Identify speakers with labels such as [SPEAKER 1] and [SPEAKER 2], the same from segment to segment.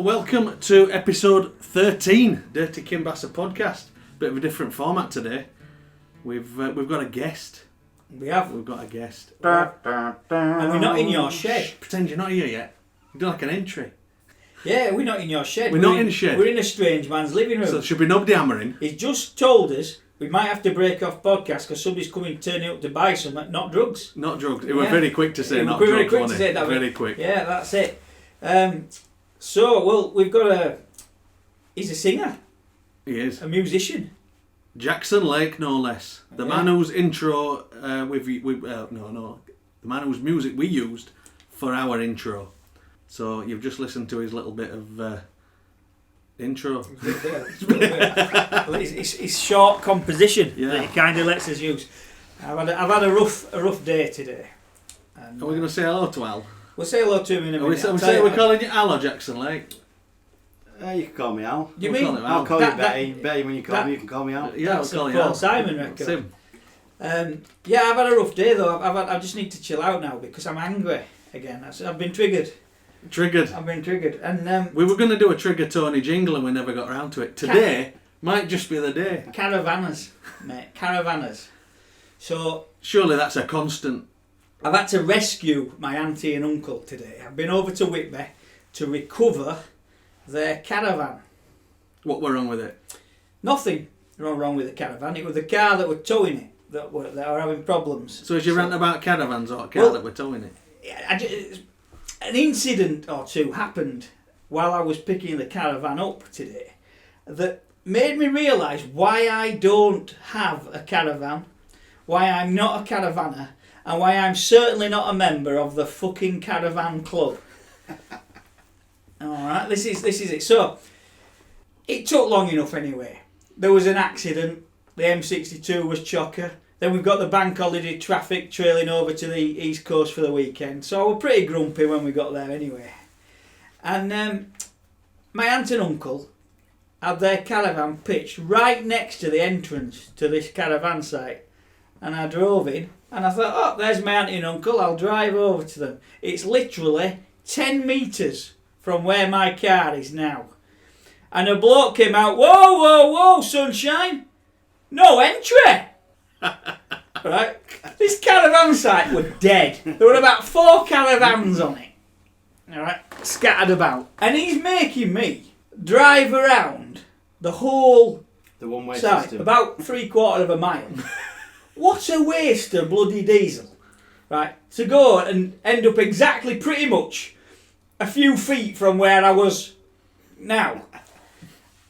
[SPEAKER 1] welcome to episode 13, Dirty Kimbasser podcast. Bit of a different format today. We've got a guest.
[SPEAKER 2] We have.
[SPEAKER 1] We've got a guest.
[SPEAKER 2] And we're not in your shed.
[SPEAKER 1] Pretend you're not here yet. You do like an entry.
[SPEAKER 2] Yeah, we're not in your shed.
[SPEAKER 1] We're not in the shed.
[SPEAKER 2] We're in a strange man's living room.
[SPEAKER 1] So there should be nobody hammering.
[SPEAKER 2] He's just told us we might have to break off podcast because somebody's coming turning up to buy something, not drugs.
[SPEAKER 1] Not drugs. It was very quick to say not
[SPEAKER 2] drugs.
[SPEAKER 1] Very quick
[SPEAKER 2] to say that.
[SPEAKER 1] Very quick.
[SPEAKER 2] Yeah, that's it. We've got he's a singer.
[SPEAKER 1] He is.
[SPEAKER 2] A musician.
[SPEAKER 1] Jackson Lake, no less. The man whose intro the man whose music we used for our intro. So you've just listened to his little bit of intro.
[SPEAKER 2] It's short composition that he kind of lets us use. I've had a rough day today. And,
[SPEAKER 1] are we going to say hello to Al?
[SPEAKER 2] We'll say hello to him in a minute.
[SPEAKER 1] We're calling you Al or Jackson Lake?
[SPEAKER 3] You can call me Al.
[SPEAKER 2] You mean?
[SPEAKER 3] I'll call you Betty. Betty, when you call me, you can call me Al.
[SPEAKER 1] Yeah,
[SPEAKER 2] that's
[SPEAKER 1] I'll call you
[SPEAKER 2] Paul
[SPEAKER 1] Al.
[SPEAKER 2] Simon record.
[SPEAKER 1] That's him.
[SPEAKER 2] I've had a rough day though. I just need to chill out now because I'm angry again. I've been triggered. I've been triggered. And
[SPEAKER 1] we were going to do a Trigger Tony jingle and we never got around to it. Today might just be the day.
[SPEAKER 2] Caravanners, mate. Caravanners. So
[SPEAKER 1] surely that's a constant.
[SPEAKER 2] I've had to rescue my auntie and uncle today. I've been over to Whitby to recover their caravan.
[SPEAKER 1] What were wrong with it?
[SPEAKER 2] Nothing wrong with the caravan. It was the car that were towing it that were having problems.
[SPEAKER 1] So is your rant about caravans or a car that were towing it?
[SPEAKER 2] An incident or two happened while I was picking the caravan up today that made me realise why I don't have a caravan, why I'm not a caravanner, and why I'm certainly not a member of the fucking caravan club. Alright, this is it. So, it took long enough anyway. There was an accident, the M62 was chocker, then we've got the bank holiday traffic trailing over to the east coast for the weekend, so I was pretty grumpy when we got there anyway. And my aunt and uncle had their caravan pitched right next to the entrance to this caravan site, and I drove in and I thought, oh, there's my auntie and uncle, I'll drive over to them. It's literally 10 metres from where my car is now. And a bloke came out, whoa, sunshine, no entry. Right? This caravan site was dead. There were about 4 caravans on it. Alright, scattered about. And he's making me drive around the whole
[SPEAKER 3] one-way
[SPEAKER 2] site,
[SPEAKER 3] system.
[SPEAKER 2] about 3/4 of a mile. What a waste of bloody diesel. Right? To go and end up exactly pretty much a few feet from where I was now.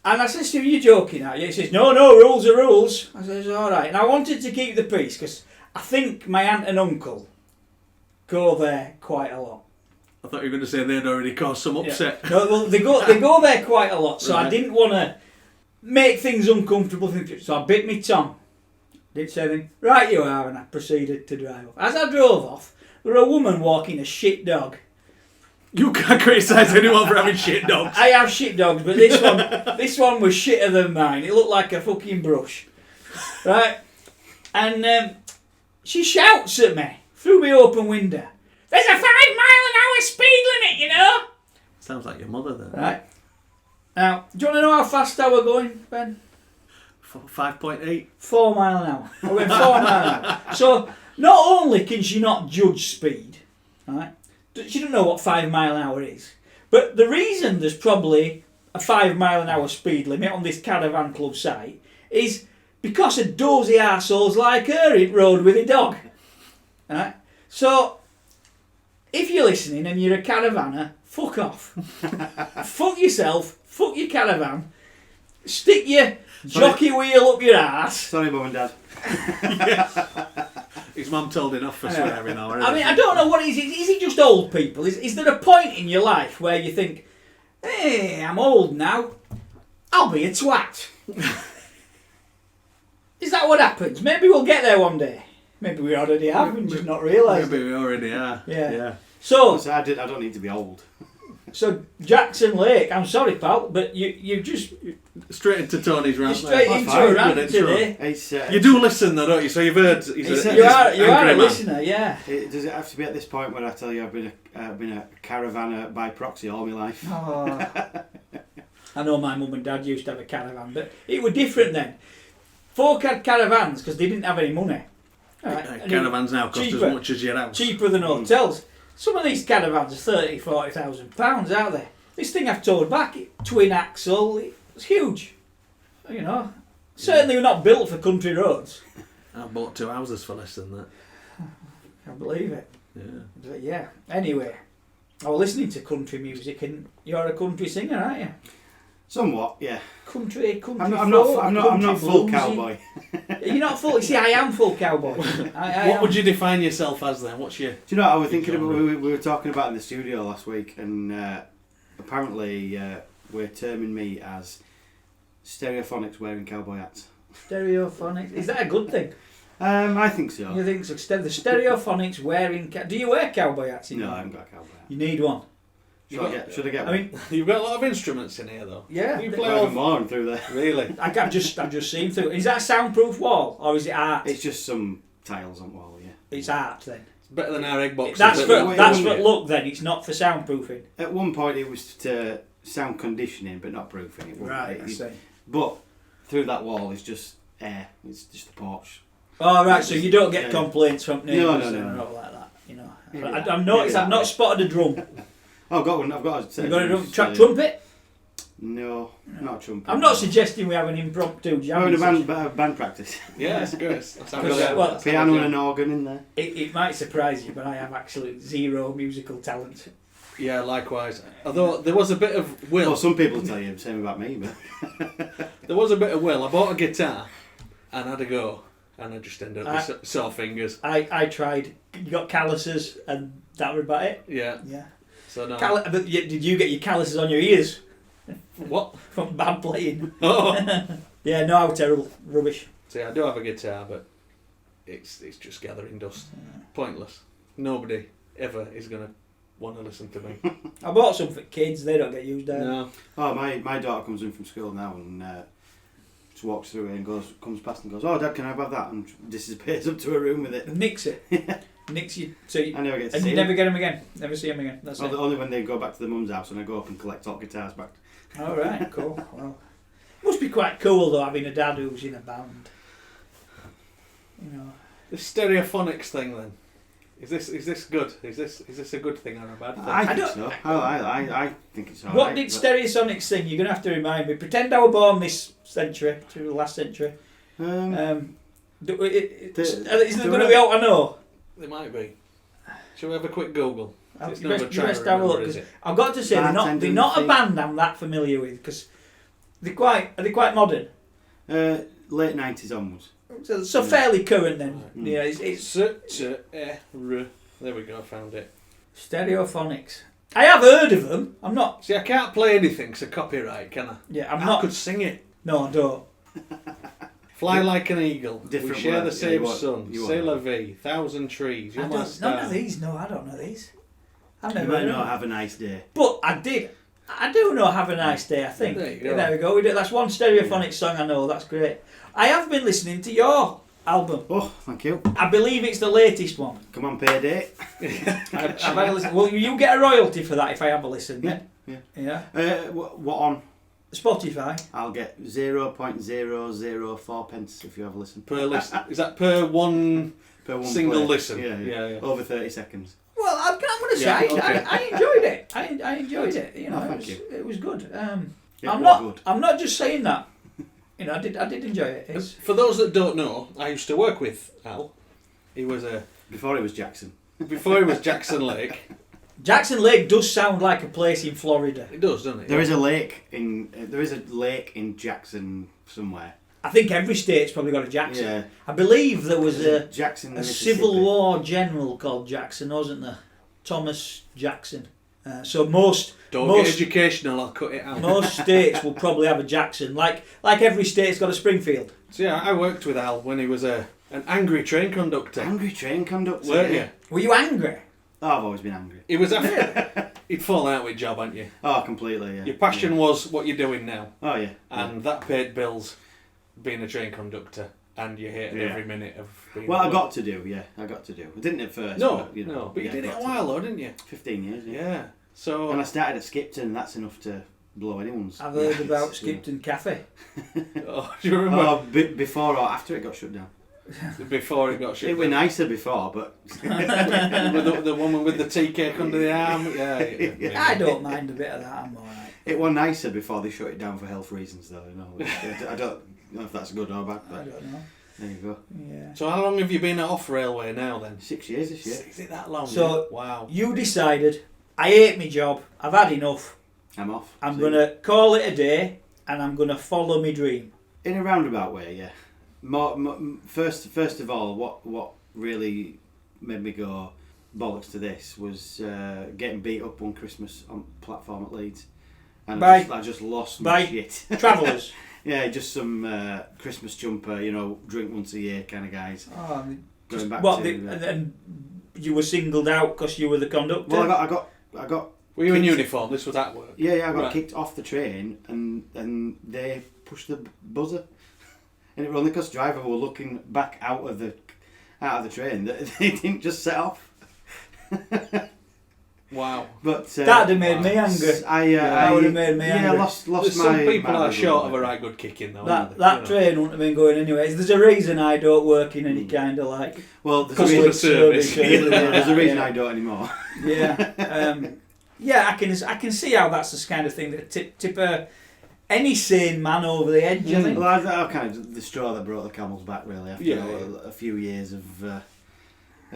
[SPEAKER 2] And I says to him, you joking, are you? He says, no, rules are rules. I says, alright. And I wanted to keep the peace because I think my aunt and uncle go there quite a lot.
[SPEAKER 1] I thought you were going to say they'd already caused some upset.
[SPEAKER 2] Yeah. No, well, they go there quite a lot, so right. I didn't want to make things uncomfortable. So I bit me tongue. Didn't say anything. Right you are, and I proceeded to drive off. As I drove off, there was a woman walking a shit dog.
[SPEAKER 1] You can't criticise anyone for having shit dogs.
[SPEAKER 2] I have shit dogs, but this one was shitter than mine. It looked like a fucking brush. Right? And she shouts at me through my open window. There's a 5-mile-an-hour speed limit, you know?
[SPEAKER 1] Sounds like your mother then.
[SPEAKER 2] Right. Now, do you want to know how fast I were going, Ben?
[SPEAKER 1] 5.8.
[SPEAKER 2] 4 mile an hour. I went 4 mile an hour. So, not only can she not judge speed, right? She doesn't know what 5 mile an hour is. But the reason there's probably a 5 mile an hour speed limit on this caravan club site is because of dozy arseholes like her in road with a dog. Right? So, if you're listening and you're a caravanner, fuck off. Fuck yourself, fuck your caravan, stick your jockey wheel up your arse.
[SPEAKER 3] Sorry, Mum and Dad.
[SPEAKER 1] His mum told enough for swearing now.
[SPEAKER 2] I mean, I don't know what it is. Is it just old people? Is there a point in your life where you think, hey, I'm old now, I'll be a twat? Is that what happens? Maybe we'll get there one day. Maybe we already have and just not realised.
[SPEAKER 1] Maybe we already are.
[SPEAKER 2] Yeah. So
[SPEAKER 3] I don't need to be old.
[SPEAKER 2] So Jackson Lake, I'm sorry, pal, but you just
[SPEAKER 1] Straight into Tony's rant.
[SPEAKER 2] you're straight
[SPEAKER 1] there.
[SPEAKER 2] into
[SPEAKER 3] fine,
[SPEAKER 2] a
[SPEAKER 1] good
[SPEAKER 2] rant
[SPEAKER 1] intro.
[SPEAKER 2] today.
[SPEAKER 3] It's,
[SPEAKER 1] You do listen though, don't you? So you've heard.
[SPEAKER 2] You are a
[SPEAKER 1] man.
[SPEAKER 2] listener, yeah.
[SPEAKER 3] Does it have to be at this point where I tell you I've been a caravanner by proxy all my life?
[SPEAKER 2] Oh. I know my mum and dad used to have a caravan, but it was different then. Folk had caravans because they didn't have any money. Right? And
[SPEAKER 1] Caravans now cost
[SPEAKER 2] cheaper.
[SPEAKER 1] as much as your house.
[SPEAKER 2] cheaper than hotels. Some of these caravans are 30,000, 40,000 pounds, aren't they? This thing I've towed back, twin axle, it's huge. You know, certainly not built for country roads.
[SPEAKER 1] I bought 2 houses for less than that.
[SPEAKER 2] Can't believe it.
[SPEAKER 1] Yeah.
[SPEAKER 2] But yeah. Anyway, I was listening to country music, and you're a country singer, aren't you?
[SPEAKER 3] Somewhat, yeah.
[SPEAKER 2] Country
[SPEAKER 3] I'm
[SPEAKER 2] folk,
[SPEAKER 3] not
[SPEAKER 2] country
[SPEAKER 3] full
[SPEAKER 2] bluesy.
[SPEAKER 3] cowboy.
[SPEAKER 2] You're not full. You see, I am full cowboy. I
[SPEAKER 1] What
[SPEAKER 2] am.
[SPEAKER 1] would you define yourself as then? What's your?
[SPEAKER 3] Do you know what I was thinking
[SPEAKER 1] Genre.
[SPEAKER 3] about? We were talking about in the studio last week, and apparently we're terming me as stereophonics wearing cowboy hats.
[SPEAKER 2] Stereophonics. Is that a good thing?
[SPEAKER 3] I think so.
[SPEAKER 2] You think so? The stereophonics wearing. Do you wear cowboy hats?
[SPEAKER 3] No, I haven't got a cowboy hat.
[SPEAKER 2] You need one.
[SPEAKER 3] Should I get
[SPEAKER 2] I
[SPEAKER 3] one?
[SPEAKER 2] mean,
[SPEAKER 1] You've got a lot of instruments in here though.
[SPEAKER 2] yeah.
[SPEAKER 1] You
[SPEAKER 3] Not
[SPEAKER 1] play
[SPEAKER 3] even
[SPEAKER 1] all.
[SPEAKER 3] more through there.
[SPEAKER 1] Really?
[SPEAKER 2] I've just seen through. Is that a soundproof wall or is it art?
[SPEAKER 3] It's just some tiles on the wall, yeah.
[SPEAKER 2] It's art then.
[SPEAKER 1] It's better than our egg boxes.
[SPEAKER 2] That's
[SPEAKER 1] but-
[SPEAKER 2] for that's for
[SPEAKER 3] wait.
[SPEAKER 2] look then. It's not for soundproofing.
[SPEAKER 3] At one point it was to sound conditioning, but not proofing. It wasn't.
[SPEAKER 2] Right. I see.
[SPEAKER 3] But through that wall is just air. It's just the porch.
[SPEAKER 2] Oh right. So you don't get
[SPEAKER 3] Yeah.
[SPEAKER 2] complaints from neighbours
[SPEAKER 3] No.
[SPEAKER 2] or not like that. You know.
[SPEAKER 3] Yeah.
[SPEAKER 2] I've noticed.
[SPEAKER 3] Yeah.
[SPEAKER 2] I've not spotted a drum.
[SPEAKER 3] Oh, I've got one. I've got a set.
[SPEAKER 2] You got a
[SPEAKER 3] of
[SPEAKER 2] drum,
[SPEAKER 3] drums,
[SPEAKER 2] trumpet?
[SPEAKER 3] No, not a trumpet.
[SPEAKER 2] I'm not suggesting we have an impromptu
[SPEAKER 3] We're
[SPEAKER 2] jam.
[SPEAKER 3] in a band practice.
[SPEAKER 1] Yeah, it's good. That's how
[SPEAKER 2] Because,
[SPEAKER 1] good.
[SPEAKER 2] well,
[SPEAKER 1] That's how
[SPEAKER 3] Piano
[SPEAKER 1] good.
[SPEAKER 3] and an organ in there.
[SPEAKER 2] It might surprise you, but I have absolute zero musical talent.
[SPEAKER 1] Yeah, likewise. Although there was a bit of will.
[SPEAKER 3] Well, some people tell you the same about me, but
[SPEAKER 1] There was a bit of will. I bought a guitar and had a go, and I just ended up with sore fingers.
[SPEAKER 2] I tried. You got calluses, and that was about it.
[SPEAKER 1] Yeah.
[SPEAKER 2] Yeah.
[SPEAKER 1] So no.
[SPEAKER 2] But did you get your calluses on your ears
[SPEAKER 1] What?
[SPEAKER 2] from bad playing?
[SPEAKER 1] Oh.
[SPEAKER 2] Yeah, no, how terrible, rubbish.
[SPEAKER 1] See, I do have a guitar, but it's just gathering dust. Pointless. Nobody ever is gonna want to listen to me.
[SPEAKER 2] I bought some for kids. They don't get used there.
[SPEAKER 1] No.
[SPEAKER 3] oh, my daughter comes in from school now and just walks through it and comes past and goes, "Oh, Dad, can I have that?" And disappears up to her room with it.
[SPEAKER 2] Nix it. Nix you. So
[SPEAKER 3] I never get to
[SPEAKER 2] and
[SPEAKER 3] see
[SPEAKER 2] you
[SPEAKER 3] them.
[SPEAKER 2] never get them again. Never see them again. That's it.
[SPEAKER 3] Only when they go back to the mum's house and I go up and collect all guitars back.
[SPEAKER 2] All right, cool. Well, must be quite cool though having a dad who's in a band. You know.
[SPEAKER 1] The stereophonics thing then. Is this good? Is this a good thing or a bad thing?
[SPEAKER 3] I think
[SPEAKER 2] don't-
[SPEAKER 3] so. I think it's alright.
[SPEAKER 2] What did Stereosonics sing? You're gonna have to remind me. Pretend I were born this century, through the last century. Isn't it going to be out? I know.
[SPEAKER 1] They might be. Shall we have a quick Google? It's
[SPEAKER 2] You
[SPEAKER 1] never
[SPEAKER 2] best
[SPEAKER 1] trying to
[SPEAKER 2] have a
[SPEAKER 1] remember,
[SPEAKER 2] look.
[SPEAKER 1] is
[SPEAKER 2] 'Cause
[SPEAKER 1] it?
[SPEAKER 2] I've got to say they're not a band I'm that familiar with because are they quite modern?
[SPEAKER 3] Late 90s onwards.
[SPEAKER 2] So fairly current then.
[SPEAKER 3] Mm.
[SPEAKER 2] Yeah, it's
[SPEAKER 1] There we go, I found it.
[SPEAKER 2] Stereophonics. I have heard of them. I'm not.
[SPEAKER 1] See, I can't play anything, so copyright, can I?
[SPEAKER 2] Yeah, I'm
[SPEAKER 1] I
[SPEAKER 2] not.
[SPEAKER 1] could sing it.
[SPEAKER 2] No, I don't.
[SPEAKER 1] Fly like an eagle.
[SPEAKER 3] Different
[SPEAKER 1] we share
[SPEAKER 3] word.
[SPEAKER 1] the
[SPEAKER 3] Yeah,
[SPEAKER 1] same
[SPEAKER 3] you want-
[SPEAKER 1] sun.
[SPEAKER 3] you want
[SPEAKER 1] C'est la
[SPEAKER 3] that.
[SPEAKER 1] vie. Thousand trees. You're
[SPEAKER 2] I
[SPEAKER 1] my
[SPEAKER 2] don't.
[SPEAKER 1] star.
[SPEAKER 2] None of these. No, I don't know these. I've
[SPEAKER 3] You
[SPEAKER 2] never
[SPEAKER 3] might
[SPEAKER 2] heard of
[SPEAKER 3] not
[SPEAKER 2] them.
[SPEAKER 3] have a nice day.
[SPEAKER 2] But I do know Have a Nice Day, I think.
[SPEAKER 1] There you go.
[SPEAKER 2] There we go. That's one stereophonic song I know. That's great. I have been listening to your album.
[SPEAKER 3] Oh, thank you.
[SPEAKER 2] I believe it's the latest one.
[SPEAKER 3] Come on, payday.
[SPEAKER 2] I've had a listen. Well, you get a royalty for that if I have a listen, then. Yeah.
[SPEAKER 3] What on?
[SPEAKER 2] Spotify.
[SPEAKER 3] I'll get 0.004 pence if you have a listen.
[SPEAKER 1] Per listen. Is that per one
[SPEAKER 3] Per one
[SPEAKER 1] single
[SPEAKER 3] play.
[SPEAKER 1] listen?
[SPEAKER 3] Yeah. Over 30 seconds.
[SPEAKER 2] Well, I'm going to say
[SPEAKER 1] Yeah, okay.
[SPEAKER 2] I enjoyed it. I enjoyed it. You know,
[SPEAKER 3] Oh, thank
[SPEAKER 2] it was good.
[SPEAKER 3] Yeah,
[SPEAKER 2] I'm
[SPEAKER 3] well,
[SPEAKER 2] not.
[SPEAKER 3] good.
[SPEAKER 2] I'm not just saying that. You know, I did enjoy it. It's,
[SPEAKER 1] For those that don't know, I used to work with Al. He was
[SPEAKER 3] Before it was Jackson.
[SPEAKER 1] before he was Jackson Lake.
[SPEAKER 2] Jackson Lake does sound like a place in Florida.
[SPEAKER 1] It does, doesn't it?
[SPEAKER 3] There is a lake in Jackson somewhere.
[SPEAKER 2] I think every state's probably got a Jackson.
[SPEAKER 3] Yeah.
[SPEAKER 2] I believe there was
[SPEAKER 3] Jackson,
[SPEAKER 2] a
[SPEAKER 3] Mississippi.
[SPEAKER 2] Civil War general called Jackson, wasn't there? Thomas Jackson. So most
[SPEAKER 1] Don't
[SPEAKER 2] most-
[SPEAKER 1] get educational. I'll cut it out.
[SPEAKER 2] most states will probably have a Jackson. Like every state's got a Springfield.
[SPEAKER 1] So yeah, I worked with Al when he was an angry train conductor.
[SPEAKER 3] Angry train conductor.
[SPEAKER 1] Weren't
[SPEAKER 3] yeah.
[SPEAKER 1] you?
[SPEAKER 2] Were you angry?
[SPEAKER 3] Oh, I've always been angry.
[SPEAKER 1] It was he'd fallen out with job, hadn't you?
[SPEAKER 3] Oh, completely, yeah.
[SPEAKER 1] Your passion was what you're doing now.
[SPEAKER 3] Oh, yeah.
[SPEAKER 1] And that paid bills being a train conductor, and you hated every minute of being
[SPEAKER 3] Well, I got to do. I didn't at first.
[SPEAKER 1] No,
[SPEAKER 3] but, you know,
[SPEAKER 1] but you did it a while though, didn't you?
[SPEAKER 3] 15 years,
[SPEAKER 1] Yeah. So
[SPEAKER 3] and I started at Skipton, and that's enough to blow anyone's.
[SPEAKER 2] I've heard about Skipton Cafe.
[SPEAKER 1] Oh, do you remember?
[SPEAKER 3] Oh, before or after it got shut down?
[SPEAKER 1] Before it got shut
[SPEAKER 3] It
[SPEAKER 1] down.
[SPEAKER 3] was nicer before, but...
[SPEAKER 1] the woman with the tea cake under the arm. Yeah.
[SPEAKER 2] I don't mind a bit of that, I'm alright.
[SPEAKER 3] It was nicer before they shut it down for health reasons, though. You know, I don't know if that's good or bad,
[SPEAKER 2] I
[SPEAKER 3] but
[SPEAKER 2] don't know.
[SPEAKER 3] there you go.
[SPEAKER 2] Yeah.
[SPEAKER 1] So how long have you been at Off Railway now then?
[SPEAKER 3] 6 years this year.
[SPEAKER 1] Is it that long?
[SPEAKER 2] So-
[SPEAKER 1] wow.
[SPEAKER 2] You decided, I hate my job, I've had enough,
[SPEAKER 3] I'm off.
[SPEAKER 2] I'm
[SPEAKER 3] See?
[SPEAKER 2] going to call it a day and I'm going to follow my dream.
[SPEAKER 3] In a roundabout way, yeah. First of all, what really made me go bollocks to this was getting beat up one Christmas on platform at Leeds, and I just lost my shit.
[SPEAKER 2] Travellers.
[SPEAKER 3] Yeah, just some Christmas jumper, you know, drink once a year kind of guys.
[SPEAKER 2] Oh,
[SPEAKER 3] Going back
[SPEAKER 2] what?
[SPEAKER 3] to
[SPEAKER 2] And you were singled out because you were the conductor.
[SPEAKER 3] well, I got.
[SPEAKER 1] Were you in uniform? This was at work.
[SPEAKER 3] Yeah, I got
[SPEAKER 1] Right.
[SPEAKER 3] kicked off the train, and they pushed the buzzer, and it was only because the driver were looking back out of the train that they didn't just set off.
[SPEAKER 2] Wow.
[SPEAKER 3] But
[SPEAKER 2] That'd have made me angry. That would have made me angry.
[SPEAKER 3] Yeah, lost
[SPEAKER 1] There's
[SPEAKER 3] my.
[SPEAKER 1] some people
[SPEAKER 3] my
[SPEAKER 1] are short of
[SPEAKER 3] result.
[SPEAKER 1] a right good kicking though.
[SPEAKER 2] That train wouldn't have been going anyway. There's a reason I don't work in any kind of like
[SPEAKER 3] Well, there's a
[SPEAKER 1] customer
[SPEAKER 3] reason,
[SPEAKER 1] service.
[SPEAKER 3] there's a reason I don't anymore.
[SPEAKER 2] Yeah. Yeah, I can see how that's the kind of thing that tip any sane man over the edge. I think.
[SPEAKER 3] Well, I kind of the straw that brought the camel's back really after a few years of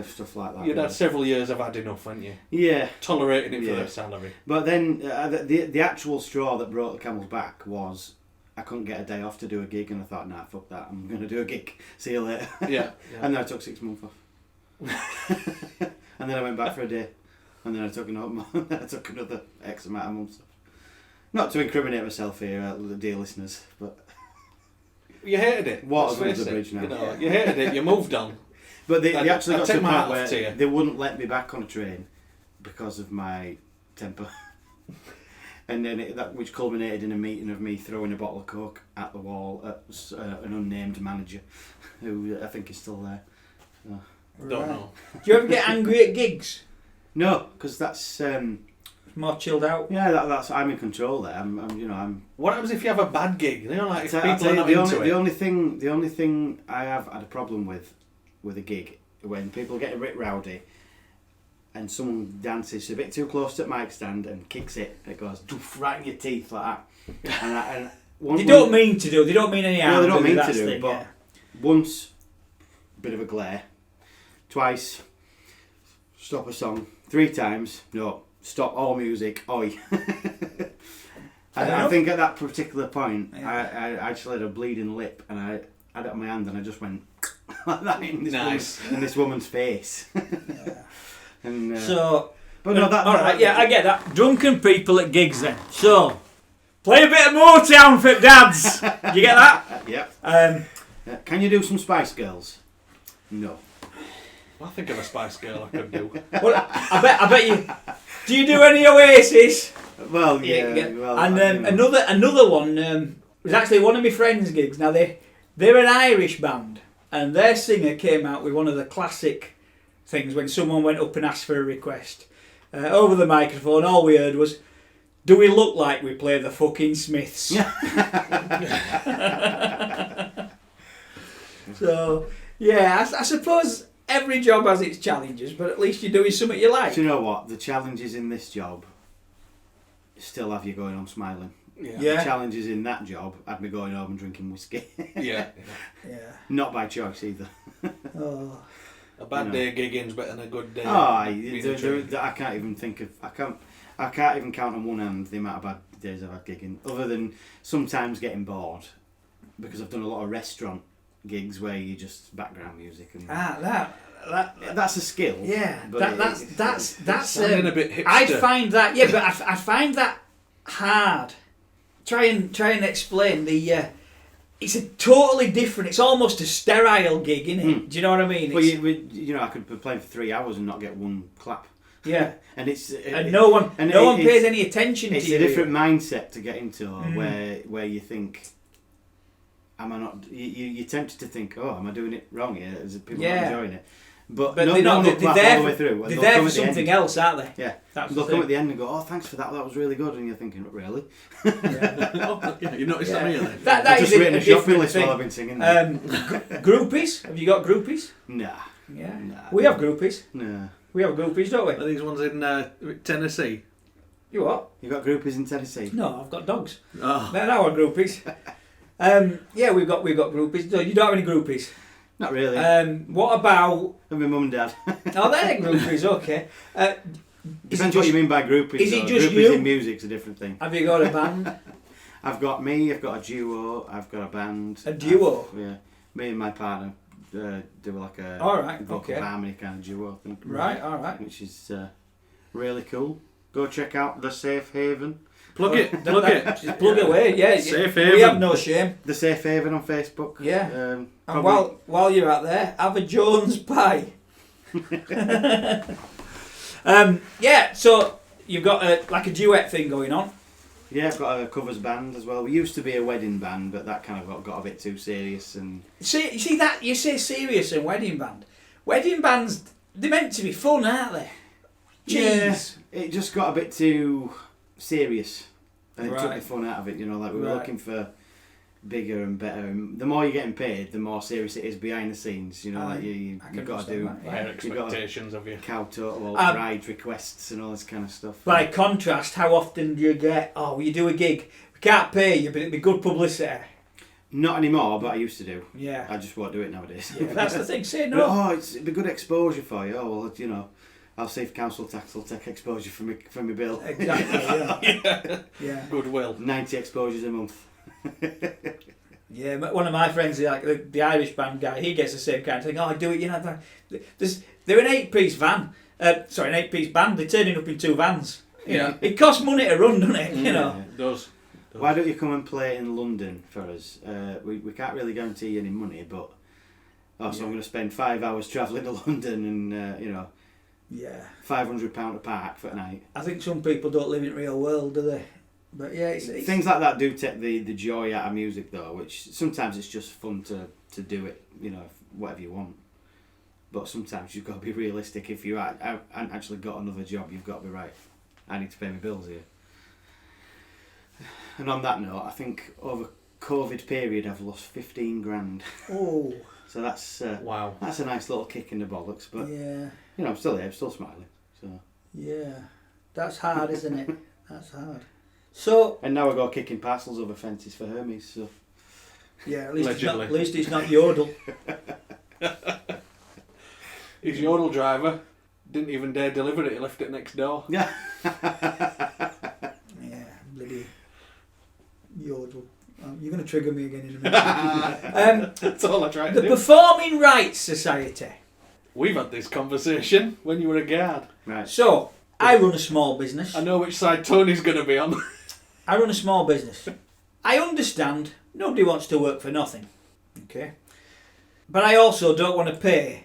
[SPEAKER 3] stuff like that.
[SPEAKER 1] You'd had several years of had enough, hadn't you?
[SPEAKER 3] Yeah.
[SPEAKER 1] Tolerating it for their salary.
[SPEAKER 3] But then the actual straw that brought the camel's back was I couldn't get a day off to do a gig, and I thought, nah, fuck that, I'm going to do a gig. See you later.
[SPEAKER 1] Yeah.
[SPEAKER 3] And then I took 6 months off. And then I went back for a day. And then I took another X amount of months off. Not to incriminate myself here, dear listeners, but...
[SPEAKER 1] You hated it.
[SPEAKER 3] Water's
[SPEAKER 1] Let's
[SPEAKER 3] under
[SPEAKER 1] face
[SPEAKER 3] the
[SPEAKER 1] it.
[SPEAKER 3] bridge now.
[SPEAKER 1] You know, you hated it. You moved on.
[SPEAKER 3] But they actually got to the point
[SPEAKER 1] where
[SPEAKER 3] where they wouldn't let me back on a train because of my temper. And then which culminated in a meeting of me throwing a bottle of Coke at the wall at an unnamed manager, who I think is still there.
[SPEAKER 1] Don't know.
[SPEAKER 2] Do you ever get angry at gigs?
[SPEAKER 3] No, because that's
[SPEAKER 2] More chilled out.
[SPEAKER 3] yeah, that's I'm in control there. I'm.
[SPEAKER 1] What happens if you have a bad gig? You know, like if
[SPEAKER 3] I'll
[SPEAKER 1] people
[SPEAKER 3] tell
[SPEAKER 1] are
[SPEAKER 3] you,
[SPEAKER 1] not into it.
[SPEAKER 3] the only thing I have had a problem with a gig when people get a bit rowdy and someone dances a bit too close to the mic stand and kicks it, and it goes doof right in your teeth like that.
[SPEAKER 2] They don't mean to do. They don't mean any harm.
[SPEAKER 3] No, they don't mean
[SPEAKER 2] that's
[SPEAKER 3] to do.
[SPEAKER 2] the thing,
[SPEAKER 3] But
[SPEAKER 2] yeah.
[SPEAKER 3] once, bit of a glare. Twice, stop a song. 3 times, no, stop all music. Oi. I think at that particular point, I actually had a bleeding lip, and I had it on my hand, and I just went like that in this woman's face. And but no, that.
[SPEAKER 2] All right, yeah, I get that. Drunken people at gigs, then. So, play a bit of Motown for dads. You get that?
[SPEAKER 3] Yep. Can you do some Spice Girls? No.
[SPEAKER 1] I think of a Spice Girl I could do.
[SPEAKER 2] Well, I bet you. Do you do any Oasis?
[SPEAKER 3] Well, yeah. Well,
[SPEAKER 2] and another one was actually one of my friends' gigs. Now they're an Irish band, and their singer came out with one of the classic things when someone went up and asked for a request over the microphone. All we heard was, "Do we look like we play the fucking Smiths?" So yeah, I suppose every job has its challenges, but at least you're doing something you like.
[SPEAKER 3] Do you know what? The challenges in this job still have you going home smiling.
[SPEAKER 2] Yeah.
[SPEAKER 3] The challenges in that job had me going home and drinking whiskey.
[SPEAKER 2] Yeah.
[SPEAKER 3] Not by choice either.
[SPEAKER 2] Oh.
[SPEAKER 1] A bad day gigging's better than a good day.
[SPEAKER 3] I can't even think of. I can't even count on one hand the amount of bad days I've had gigging. Other than sometimes getting bored, because I've done a lot of restaurant gigs where you just background music and that's a skill.
[SPEAKER 2] Yeah,
[SPEAKER 3] but
[SPEAKER 2] that's
[SPEAKER 1] sounding a bit hipster.
[SPEAKER 2] I'd find that but I find that hard. Try and explain the. It's a totally different. It's almost a sterile gig, isn't it? Do you know what I mean?
[SPEAKER 3] Well, you know, I could be playing for 3 hours and not get one clap.
[SPEAKER 2] Yeah.
[SPEAKER 3] And
[SPEAKER 2] no one pays any attention to
[SPEAKER 3] it's
[SPEAKER 2] you.
[SPEAKER 3] It's a different mindset to get into, where you think, am I not? You're tempted to think, oh, am I doing it wrong here? Is people not enjoying it? But
[SPEAKER 2] they're
[SPEAKER 3] not.
[SPEAKER 2] They're there
[SPEAKER 3] all the way through.
[SPEAKER 2] They're there for something else, aren't they?
[SPEAKER 3] Yeah.
[SPEAKER 2] That's
[SPEAKER 3] They'll come at the end and go, oh, thanks for that. That was really good. And you're thinking, really?
[SPEAKER 1] Yeah, you noticed that earlier.
[SPEAKER 2] That
[SPEAKER 3] I've
[SPEAKER 2] is
[SPEAKER 3] just written a shopping
[SPEAKER 2] different
[SPEAKER 3] list
[SPEAKER 2] thing.
[SPEAKER 3] while I've been singing.
[SPEAKER 2] Groupies? Have you got groupies?
[SPEAKER 3] Nah.
[SPEAKER 2] Yeah.
[SPEAKER 3] Nah.
[SPEAKER 2] We have groupies.
[SPEAKER 3] Nah.
[SPEAKER 2] We have groupies, don't we?
[SPEAKER 1] Are these ones in Tennessee?
[SPEAKER 2] You what?
[SPEAKER 3] You got groupies in Tennessee?
[SPEAKER 2] No, I've got dogs.
[SPEAKER 1] Oh.
[SPEAKER 2] They're our groupies. Yeah, we've got groupies. No, you don't have any groupies.
[SPEAKER 3] Not really.
[SPEAKER 2] What about?
[SPEAKER 3] And my mum and dad.
[SPEAKER 2] Oh, they're groupies. Okay.
[SPEAKER 3] Depends what you mean by groupies.
[SPEAKER 2] Is it
[SPEAKER 3] though.
[SPEAKER 2] just
[SPEAKER 3] Groupies
[SPEAKER 2] you?
[SPEAKER 3] in music's a different thing.
[SPEAKER 2] Have you got a band?
[SPEAKER 3] I've got me. I've got a duo. I've got a band.
[SPEAKER 2] A duo?
[SPEAKER 3] Yeah. Me and my partner do like a
[SPEAKER 2] All right,
[SPEAKER 3] vocal
[SPEAKER 2] okay.
[SPEAKER 3] harmony kind of duo thing.
[SPEAKER 2] Right. All right.
[SPEAKER 3] Which is really cool. Go check out The Safe Haven.
[SPEAKER 1] Plug it.
[SPEAKER 2] Just plug it away. Yeah.
[SPEAKER 1] Safe
[SPEAKER 2] We
[SPEAKER 1] Haven.
[SPEAKER 2] have no shame.
[SPEAKER 3] The Safe Haven on Facebook.
[SPEAKER 2] Yeah. And
[SPEAKER 3] probably-
[SPEAKER 2] while you're out there, have a Jones pie. Yeah. So you've got like a duet thing going on.
[SPEAKER 3] Yeah, I've got a covers band as well. We used to be a wedding band, but that kind of got a bit too serious. And
[SPEAKER 2] See that you say serious and wedding band. Wedding bands, they're meant to be fun, aren't they? Jeez.
[SPEAKER 3] Yeah, it just got a bit too serious, and it took
[SPEAKER 2] Right.
[SPEAKER 3] the fun out of it. You know, like we were
[SPEAKER 2] Right.
[SPEAKER 3] looking for bigger and better. And the more you're getting paid, the more serious it is behind the scenes. You know, like you've got to do
[SPEAKER 1] Higher
[SPEAKER 3] You've got
[SPEAKER 1] expectations of you.
[SPEAKER 3] cow total ride requests and all this kind of stuff.
[SPEAKER 2] By contrast, how often do you get? Oh, will you do a gig? We can't pay you, but it'd be good publicity.
[SPEAKER 3] Not anymore, but I used to do.
[SPEAKER 2] Yeah.
[SPEAKER 3] I just won't do it nowadays.
[SPEAKER 2] Yeah, that's the thing. Say
[SPEAKER 3] But,
[SPEAKER 2] no.
[SPEAKER 3] it'd be good exposure for you. Oh well, you know, I'll see if council tax will take exposure from my bill.
[SPEAKER 2] Exactly. Yeah.
[SPEAKER 1] Goodwill.
[SPEAKER 3] 90 exposures a month.
[SPEAKER 2] Yeah, but one of my friends, like the Irish band guy, he gets the same kind of thing. Oh, I do it, you know. They're an 8-piece van. An 8-piece band. They're turning up in 2 vans. You know, it costs money to run, doesn't it? You know.
[SPEAKER 1] It does.
[SPEAKER 3] Why don't you come and play in London for us? We can't really guarantee you any money, but so I'm going to spend 5 hours travelling to London and
[SPEAKER 2] Yeah.
[SPEAKER 3] £500 a park for a night.
[SPEAKER 2] I think some people don't live in the real world, do they? But yeah, it's
[SPEAKER 3] Things like that do take the joy out of music, though. Which sometimes it's just fun to do it, you know, whatever you want. But sometimes you've got to be realistic. If you haven't actually got another job, you've got to be right. I need to pay my bills here. And on that note, I think over COVID period, I've lost 15 grand.
[SPEAKER 2] Oh.
[SPEAKER 3] So that's
[SPEAKER 1] Wow.
[SPEAKER 3] That's a nice little kick in the bollocks. But
[SPEAKER 2] Yeah.
[SPEAKER 3] you know, I'm still here, I'm still smiling. So.
[SPEAKER 2] Yeah. That's hard, isn't it? That's hard. So.
[SPEAKER 3] And now I go kicking parcels over fences for Hermes. So.
[SPEAKER 2] Yeah. At
[SPEAKER 1] Allegedly.
[SPEAKER 2] least it's not yodel.
[SPEAKER 1] His yodel driver didn't even dare deliver it. He left it next door.
[SPEAKER 3] Yeah.
[SPEAKER 2] Yeah. Bloody yodel. You're going to trigger me again in a minute.
[SPEAKER 1] That's all I tried
[SPEAKER 2] The
[SPEAKER 1] to do.
[SPEAKER 2] Performing Rights Society.
[SPEAKER 1] We've had this conversation when you were a guard.
[SPEAKER 3] Right.
[SPEAKER 2] So, I run a small business.
[SPEAKER 1] I know which side Tony's going to be on.
[SPEAKER 2] I run a small business. I understand nobody wants to work for nothing. Okay? But I also don't want to pay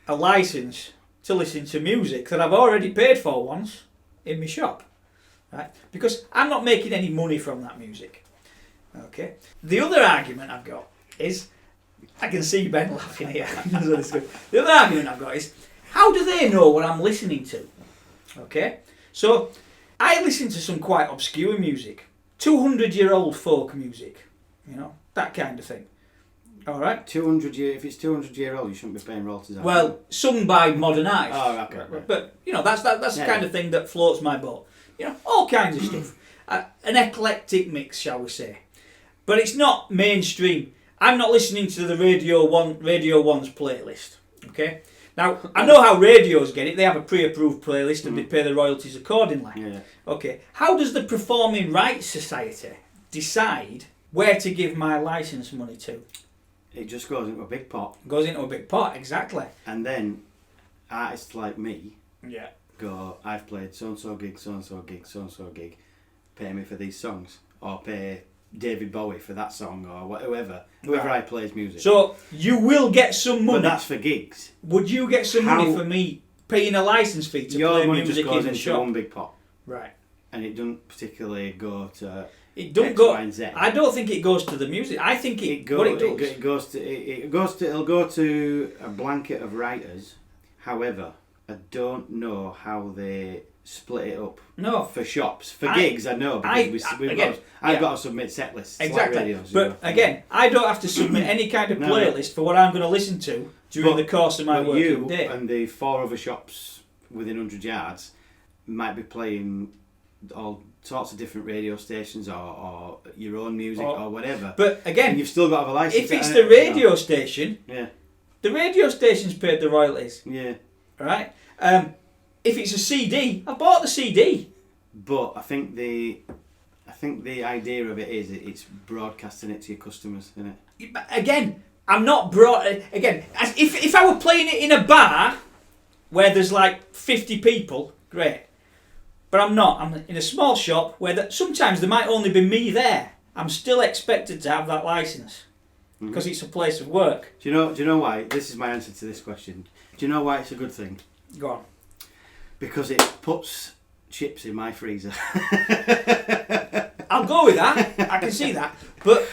[SPEAKER 2] a licence to listen to music that I've already paid for once in my shop. Right? Because I'm not making any money from that music. Okay? The other argument I've got is, I can see Ben laughing here. The other argument I've got is, how do they know what I'm listening to? Okay? So, I listen to some quite obscure music. 200-year-old folk music. You know, that kind of thing. Alright?
[SPEAKER 3] 200 year. If it's 200-year old, you shouldn't be paying royalties.
[SPEAKER 2] Well, sung by modern artists.
[SPEAKER 3] Oh, okay. Right.
[SPEAKER 2] But, you know, that's the kind of thing that floats my boat. You know, all kinds of stuff. An eclectic mix, shall we say. But it's not mainstream. I'm not listening to the Radio 1's playlist. Okay? Now, I know how radios get it. They have a pre-approved playlist and they pay the royalties accordingly.
[SPEAKER 3] Yeah.
[SPEAKER 2] Okay. How does the Performing Rights Society decide where to give my licence money to?
[SPEAKER 3] It just goes into a big pot.
[SPEAKER 2] Goes into a big pot, exactly.
[SPEAKER 3] And then artists like me
[SPEAKER 2] Yeah.
[SPEAKER 3] go, I've played so-and-so gig, so-and-so gig, so-and-so gig. Pay me for these songs. Or pay David Bowie for that song, or whoever I plays music.
[SPEAKER 2] So, you will get some money.
[SPEAKER 3] But that's for gigs.
[SPEAKER 2] Would you get some money for me paying a licence fee to
[SPEAKER 3] Your
[SPEAKER 2] play
[SPEAKER 3] money
[SPEAKER 2] music
[SPEAKER 3] just goes
[SPEAKER 2] in the
[SPEAKER 3] into
[SPEAKER 2] shop.
[SPEAKER 3] one big pot,
[SPEAKER 2] Right.
[SPEAKER 3] and it doesn't particularly go to
[SPEAKER 2] It don't
[SPEAKER 3] X,
[SPEAKER 2] go.
[SPEAKER 3] Y, and Z.
[SPEAKER 2] I don't think it goes to the music. I think what it does.
[SPEAKER 3] It'll go to a blanket of writers. However, I don't know how they split it up.
[SPEAKER 2] No.
[SPEAKER 3] For shops, for gigs, I know because I've got to submit set lists.
[SPEAKER 2] Exactly.
[SPEAKER 3] Like radios,
[SPEAKER 2] but again, I don't have to submit any kind of playlist for what I'm going to listen to during the course of my working day.
[SPEAKER 3] And the 4 other shops within 100 yards might be playing all sorts of different radio stations or your own music or whatever.
[SPEAKER 2] But again,
[SPEAKER 3] and you've still got to have a license.
[SPEAKER 2] If it's the radio station, the radio station's paid the royalties.
[SPEAKER 3] Yeah.
[SPEAKER 2] Right? If it's a CD, I bought the CD.
[SPEAKER 3] But I think the idea of it is it's broadcasting it to your customers, isn't it?
[SPEAKER 2] Again, I'm not again, if I were playing it in a bar where there's like 50 people, great. But I'm not. I'm in a small shop where sometimes there might only be me there. I'm still expected to have that license because it's a place of work.
[SPEAKER 3] Do you know why? This is my answer to this question. Do you know why it's a good thing?
[SPEAKER 2] Go on.
[SPEAKER 3] Because it puts chips in my freezer.
[SPEAKER 2] I'll go with that. I can see that. But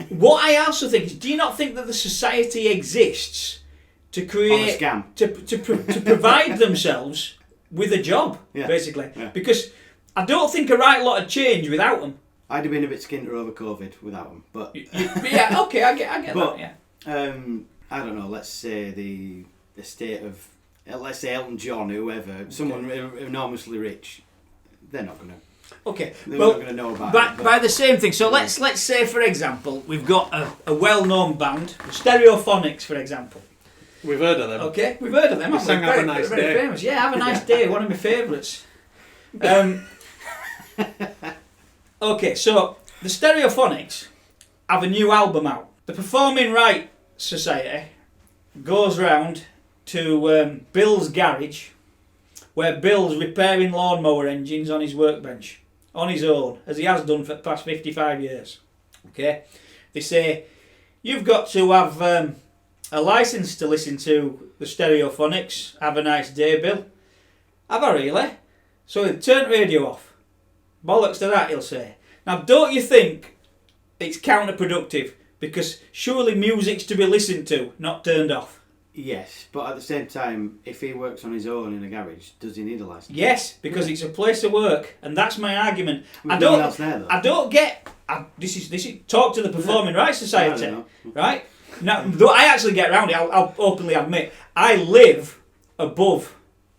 [SPEAKER 2] what I also think is, do you not think that the society exists to create
[SPEAKER 3] On a scam.
[SPEAKER 2] to provide themselves with a job, basically? Yeah. Because I don't think a right lot of change without them.
[SPEAKER 3] I'd have been a bit skinter over COVID without them, but
[SPEAKER 2] yeah, okay, I get
[SPEAKER 3] but,
[SPEAKER 2] that. Yeah.
[SPEAKER 3] I don't know. Let's say the state of, let's say Elton John, whoever, someone enormously rich, they're not going to.
[SPEAKER 2] Okay,
[SPEAKER 3] they're not going to know about it.
[SPEAKER 2] By the same thing. So let's say, for example, we've got a well-known band, Stereophonics, for example.
[SPEAKER 1] We've heard of them.
[SPEAKER 2] Okay, we've heard of them.
[SPEAKER 1] They sang Have a Nice Day.
[SPEAKER 2] Very famous. Yeah, Have a Nice Day. One of my favourites. Okay, so the Stereophonics have a new album out. The Performing Rights Society goes round to Bill's garage, where Bill's repairing lawnmower engines on his workbench, on his own, as he has done for the past 55 years. Okay, they say, you've got to have a licence to listen to the Stereophonics. Have a nice day, Bill. Have I really? So he'll turn the radio off. Bollocks to that, he'll say. Now, don't you think it's counterproductive? Because surely music's to be listened to, not turned off.
[SPEAKER 3] Yes, but at the same time, if he works on his own in a garage, does he need a license?
[SPEAKER 2] Yes, because it's a place of work, and that's my argument.
[SPEAKER 3] There's no one else there, though.
[SPEAKER 2] I don't get. This is talk to the Performing Rights Society, right? Now, though I actually get around it, I'll openly admit I live above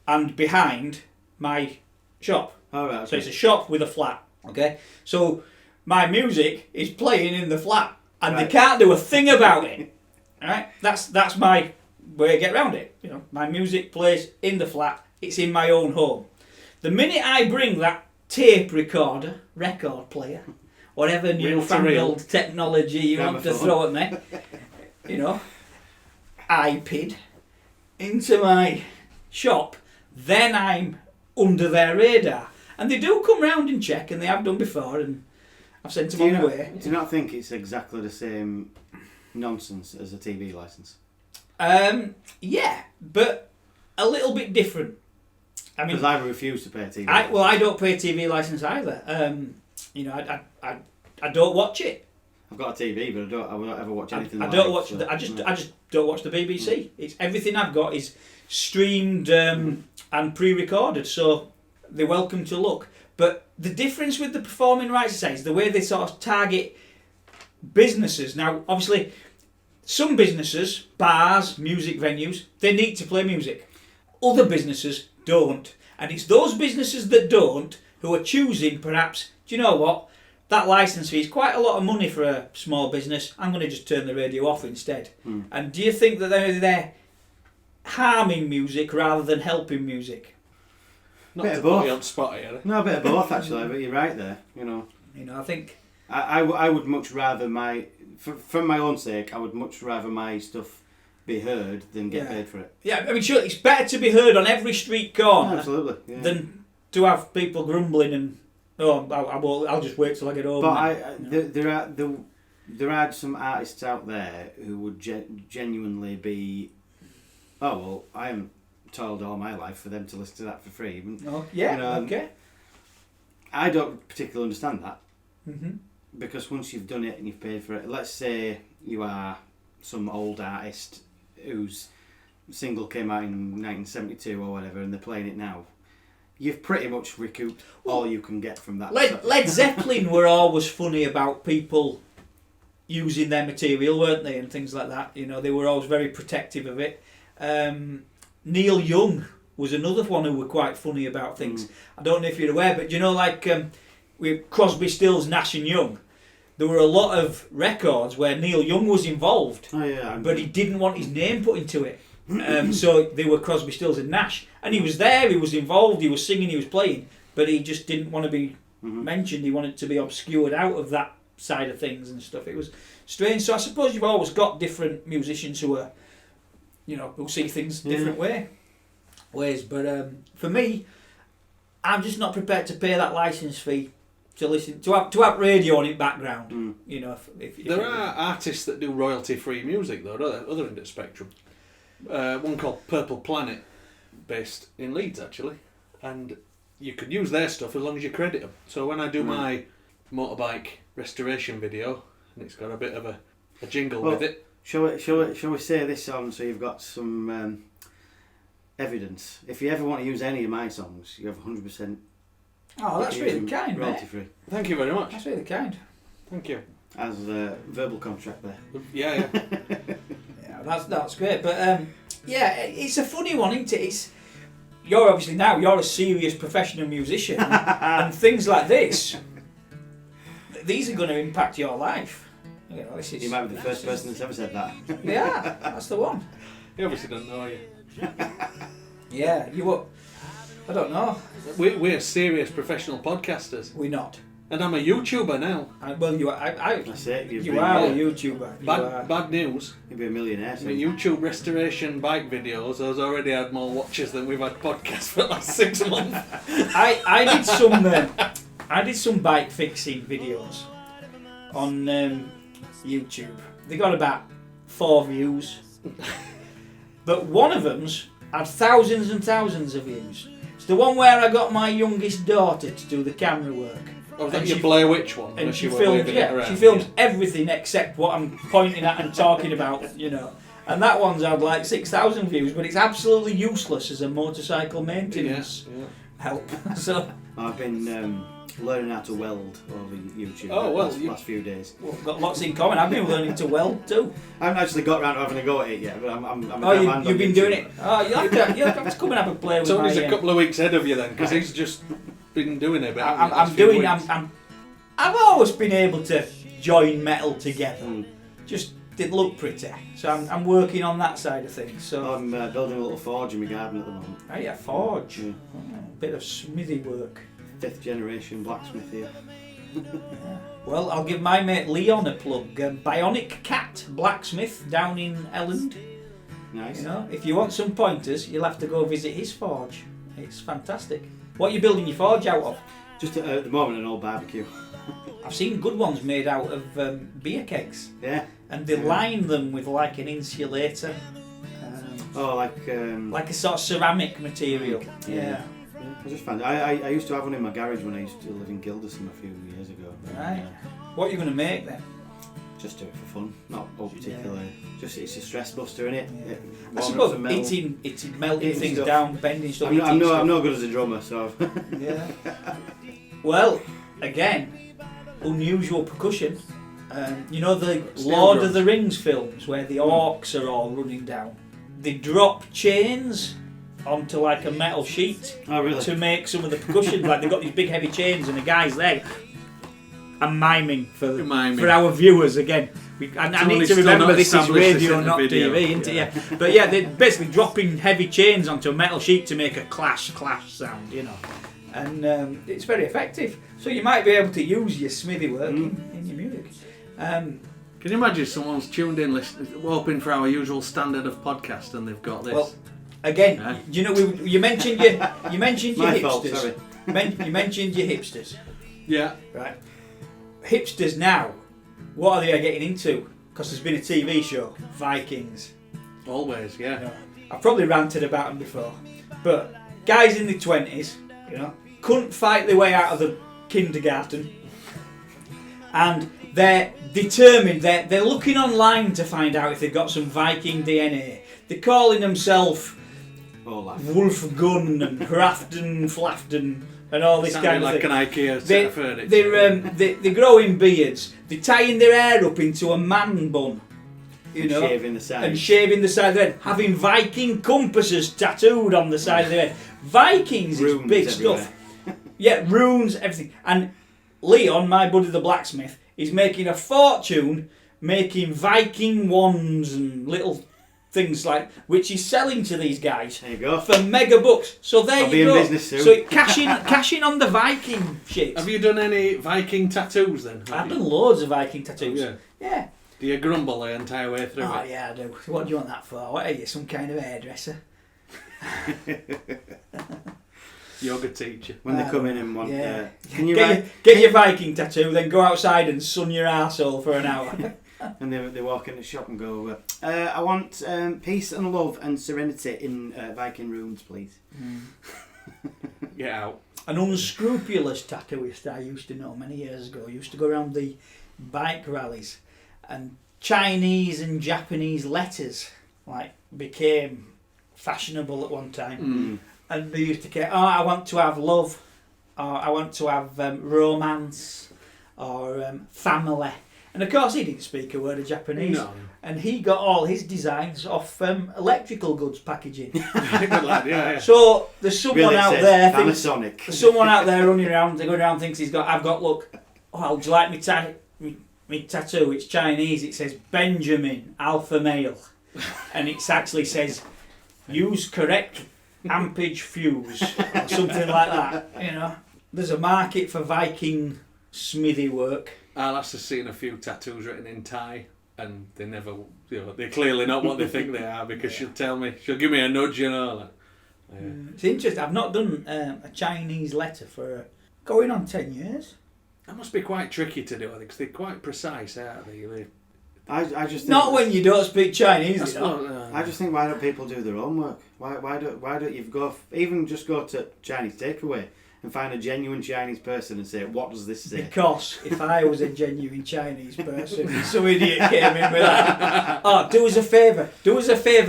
[SPEAKER 2] and behind my shop.
[SPEAKER 3] All right. Okay.
[SPEAKER 2] So it's a shop with a flat. Okay, so my music is playing in the flat, and they can't do a thing about it. All right, that's my way to get around it. You know, my music plays in the flat. It's in my own home. The minute I bring that tape recorder, record player, whatever newfangled technology you want to throw at me, you know, iPod, into my shop, then I'm under their radar. And they do come round and check, and they have done before, and I've sent them on the way.
[SPEAKER 3] Do you not think it's exactly the same nonsense as a TV licence?
[SPEAKER 2] Yeah, but a little bit different. I mean,
[SPEAKER 3] because I refuse to pay a TV licence.
[SPEAKER 2] I don't pay a TV licence either. You know, I don't watch it.
[SPEAKER 3] I've got a TV, but I won't ever watch anything.
[SPEAKER 2] I don't watch. I just don't watch the BBC. It's everything I've got is streamed and pre-recorded, so they're welcome to look. But the difference with the Performing Rights Society is the way they sort of target businesses. Now, obviously, some businesses, bars, music venues, they need to play music. Other businesses don't. And it's those businesses that don't who are choosing, perhaps, do you know what? That licence fee is quite a lot of money for a small business. I'm going to just turn the radio off instead. And do you think that they're harming music rather than helping music?
[SPEAKER 1] Not to put you on spot here.
[SPEAKER 3] No, a bit of both actually, but you're right there. You know,
[SPEAKER 2] I think
[SPEAKER 3] I would much rather for my own sake, I would much rather my stuff be heard than get paid for it.
[SPEAKER 2] Yeah, I mean, sure, it's better to be heard on every street corner
[SPEAKER 3] absolutely,
[SPEAKER 2] than to have people grumbling and I'll just wait till I get home.
[SPEAKER 3] But there are some artists out there who would genuinely be, oh well, I haven't toiled all my life for them to listen to that for free.
[SPEAKER 2] Oh, yeah,
[SPEAKER 3] You know,
[SPEAKER 2] okay.
[SPEAKER 3] I don't particularly understand that.
[SPEAKER 2] Mm-hmm.
[SPEAKER 3] Because once you've done it and you've paid for it, let's say you are some old artist whose single came out in 1972 or whatever and they're playing it now, you've pretty much recouped all you can get from that.
[SPEAKER 2] Led Zeppelin were always funny about people using their material, weren't they, and things like that. You know, they were always very protective of it. Neil Young was another one who were quite funny about things. I don't know if you're aware, but you know, like with Crosby, Stills, Nash and Young, there were a lot of records where Neil Young was involved, but he didn't want his name put into it. So they were Crosby, Stills and Nash, and he was there, he was involved, he was singing, he was playing, but he just didn't want to be mentioned. He wanted to be obscured out of that side of things and stuff. It was strange. So I suppose you've always got different musicians who are, you know, who see things different ways. But for me, I'm just not prepared to pay that license fee to listen to have radio on in background. You know, if
[SPEAKER 1] there are artists that do royalty-free music though, don't there? Other end of the spectrum. One called Purple Planet, based in Leeds actually, and you can use their stuff as long as you credit them. So when I do my motorbike restoration video, and it's got a bit of a jingle with it.
[SPEAKER 3] Shall we say this on so you've got some evidence? If you ever want to use any of my songs, you have 100%.
[SPEAKER 2] Oh, that's really kind,
[SPEAKER 3] royalty
[SPEAKER 2] mate.
[SPEAKER 3] free.
[SPEAKER 1] Thank you very much.
[SPEAKER 2] That's really kind.
[SPEAKER 1] Thank you.
[SPEAKER 3] As a verbal contract there.
[SPEAKER 1] Yeah.
[SPEAKER 2] Yeah, that's great. But yeah, it's a funny one, isn't it? You're obviously now you're a serious professional musician, and things like this, these are going to impact your life. You know, this is.
[SPEAKER 3] You might be the first person that's ever said that.
[SPEAKER 2] Yeah, that's the one.
[SPEAKER 1] You obviously don't know you.
[SPEAKER 2] Yeah, you what? I don't know.
[SPEAKER 1] We're serious professional podcasters.
[SPEAKER 2] We're not.
[SPEAKER 1] And I'm a YouTuber now.
[SPEAKER 2] Well, you are.
[SPEAKER 3] That's it.
[SPEAKER 2] You are a YouTuber.
[SPEAKER 1] Bad news.
[SPEAKER 3] You'd be a millionaire.
[SPEAKER 1] My YouTube restoration bike videos has already had more watches than we've had podcasts for the last 6 months.
[SPEAKER 2] I did some bike fixing videos on YouTube. They got about 4 views, but one of them's had thousands and thousands of views. It's the one where I got my youngest daughter to do the camera work.
[SPEAKER 1] Oh, was that your Blair Witch one?
[SPEAKER 2] And she films everything except what I'm pointing at and talking about, you know. And that one's had like 6,000 views, but it's absolutely useless as a motorcycle maintenance help. So
[SPEAKER 3] I've been learning how to weld over YouTube. Last few days.
[SPEAKER 2] Well, we've got lots in common. I've been learning to weld too.
[SPEAKER 3] I haven't actually got around to having a go at it yet, but
[SPEAKER 2] you've been doing it. Oh, you'll have to come and have a play with me.
[SPEAKER 1] Tony's a couple of weeks ahead of you then, because he's just been doing it.
[SPEAKER 2] I've always been able to join metal together. Just didn't look pretty. So I'm working on that side of things. So
[SPEAKER 3] I'm building a little forge in my garden at the moment.
[SPEAKER 2] Oh yeah, forge.
[SPEAKER 3] Yeah.
[SPEAKER 2] A bit of smithy work.
[SPEAKER 3] 5th generation blacksmith here.
[SPEAKER 2] Well, I'll give my mate Leon a plug. Bionic Cat Blacksmith down in Elland.
[SPEAKER 3] Nice.
[SPEAKER 2] You know, if you want some pointers, you'll have to go visit his forge. It's fantastic. What are you building your forge out of?
[SPEAKER 3] Just at the moment, an old barbecue.
[SPEAKER 2] I've seen good ones made out of beer kegs.
[SPEAKER 3] Yeah.
[SPEAKER 2] And they line them with like an insulator. Like a sort of ceramic material. Yeah.
[SPEAKER 3] I just found I used to have one in my garage when I used to live in Gilderson a few years ago.
[SPEAKER 2] Right. What are you going to make then?
[SPEAKER 3] Just do it for fun, not particularly. Just it's a stress buster, innit?
[SPEAKER 2] Yeah. I suppose it's melting things
[SPEAKER 3] stuff
[SPEAKER 2] down, bending stuff.
[SPEAKER 3] I'm no good as a drummer, so.
[SPEAKER 2] Yeah. Well, again, unusual percussion. You know the Lord of the Rings films where the orcs are all running down. They drop chains onto like a metal sheet to make some of the percussion. Like they've got these big heavy chains and the guy's leg. I'm miming for our viewers again. I need to remember this is radio, not TV, isn't it? Yeah. But yeah, they're basically dropping heavy chains onto a metal sheet to make a clash sound, you know. And it's very effective. So you might be able to use your smithy work in your music.
[SPEAKER 1] Can you imagine someone's tuned in, hoping for our usual standard of podcast, and they've got this? Well,
[SPEAKER 2] again, you know, you mentioned your
[SPEAKER 3] My
[SPEAKER 2] hipsters.
[SPEAKER 3] fault, sorry.
[SPEAKER 2] You mentioned your hipsters.
[SPEAKER 1] Yeah.
[SPEAKER 2] Right. Hipsters now, what are they getting into? Because there's been a TV show, Vikings.
[SPEAKER 1] Always, yeah.
[SPEAKER 2] You know, I've probably ranted about them before, but guys in their 20s, you know, couldn't fight their way out of the kindergarten, and they're determined. They're looking online to find out if they've got some Viking DNA. They're calling themselves Wolfgun and Grafton, Flafton, and all this kind of
[SPEAKER 1] like
[SPEAKER 2] thing.
[SPEAKER 1] an IKEA set of furniture.
[SPEAKER 2] They're growing beards. They're tying their hair up into a man bun, you know,
[SPEAKER 3] shaving the sides.
[SPEAKER 2] and shaving the side of their head, having Viking compasses tattooed on the side of their head. Vikings is big stuff. Yeah, runes, everything. And Leon, my buddy the blacksmith, is making a fortune making Viking wands and little things like, which he's selling to these guys.
[SPEAKER 3] There you go.
[SPEAKER 2] For mega bucks. So there
[SPEAKER 3] I'll
[SPEAKER 2] you
[SPEAKER 3] be
[SPEAKER 2] go.
[SPEAKER 3] in business soon.
[SPEAKER 2] So cashing on the Viking shit.
[SPEAKER 1] Have you done any Viking tattoos then?
[SPEAKER 2] I've done loads of Viking tattoos.
[SPEAKER 1] Yeah.
[SPEAKER 2] Yeah.
[SPEAKER 1] Do you grumble the entire way through
[SPEAKER 2] Oh
[SPEAKER 1] it?
[SPEAKER 2] yeah, I do. What do you want that for? What are you, some kind of hairdresser?
[SPEAKER 1] Yoga teacher.
[SPEAKER 3] When they come in and want...
[SPEAKER 2] Yeah.
[SPEAKER 3] Can you
[SPEAKER 2] Get your Viking tattoo, then go outside and sun your arsehole for an hour.
[SPEAKER 3] And they walk in the shop and go, I want peace and love and serenity in Viking runes, please.
[SPEAKER 1] Get out.
[SPEAKER 2] An unscrupulous tattooist I used to know many years ago used to go around the bike rallies, and Chinese and Japanese letters like became fashionable at one time. And they used to get, I want to have love, or I want to have romance, or family. And of course he didn't speak a word of Japanese.
[SPEAKER 1] No.
[SPEAKER 2] And he got all his designs off electrical goods packaging.
[SPEAKER 1] Good lad, yeah.
[SPEAKER 2] So there's someone out there
[SPEAKER 3] Panasonic.
[SPEAKER 2] someone out there running around, they go around thinks I've got, look, oh, would you like me tattoo? It's Chinese, it says Benjamin, alpha male. And it actually says, use correct ampage fuse, or something like that, you know. There's a market for Viking smithy work.
[SPEAKER 1] Alice has seen a few tattoos written in Thai, and they never, they're clearly not what they think they are, because she'll give me a nudge, you know. Like,
[SPEAKER 2] It's interesting, I've not done a Chinese letter for going on 10 years.
[SPEAKER 1] That must be quite tricky to do, I think, because they're quite precise, aren't they?
[SPEAKER 3] I just think
[SPEAKER 2] Not when you don't speak Chinese, you know.
[SPEAKER 3] I just think, why don't people do their own work? Why don't you go even just go to Chinese takeaway and find a genuine Chinese person and say, what does this say?
[SPEAKER 2] Because if I was a genuine Chinese person and some idiot came in with that, oh, do us a favour,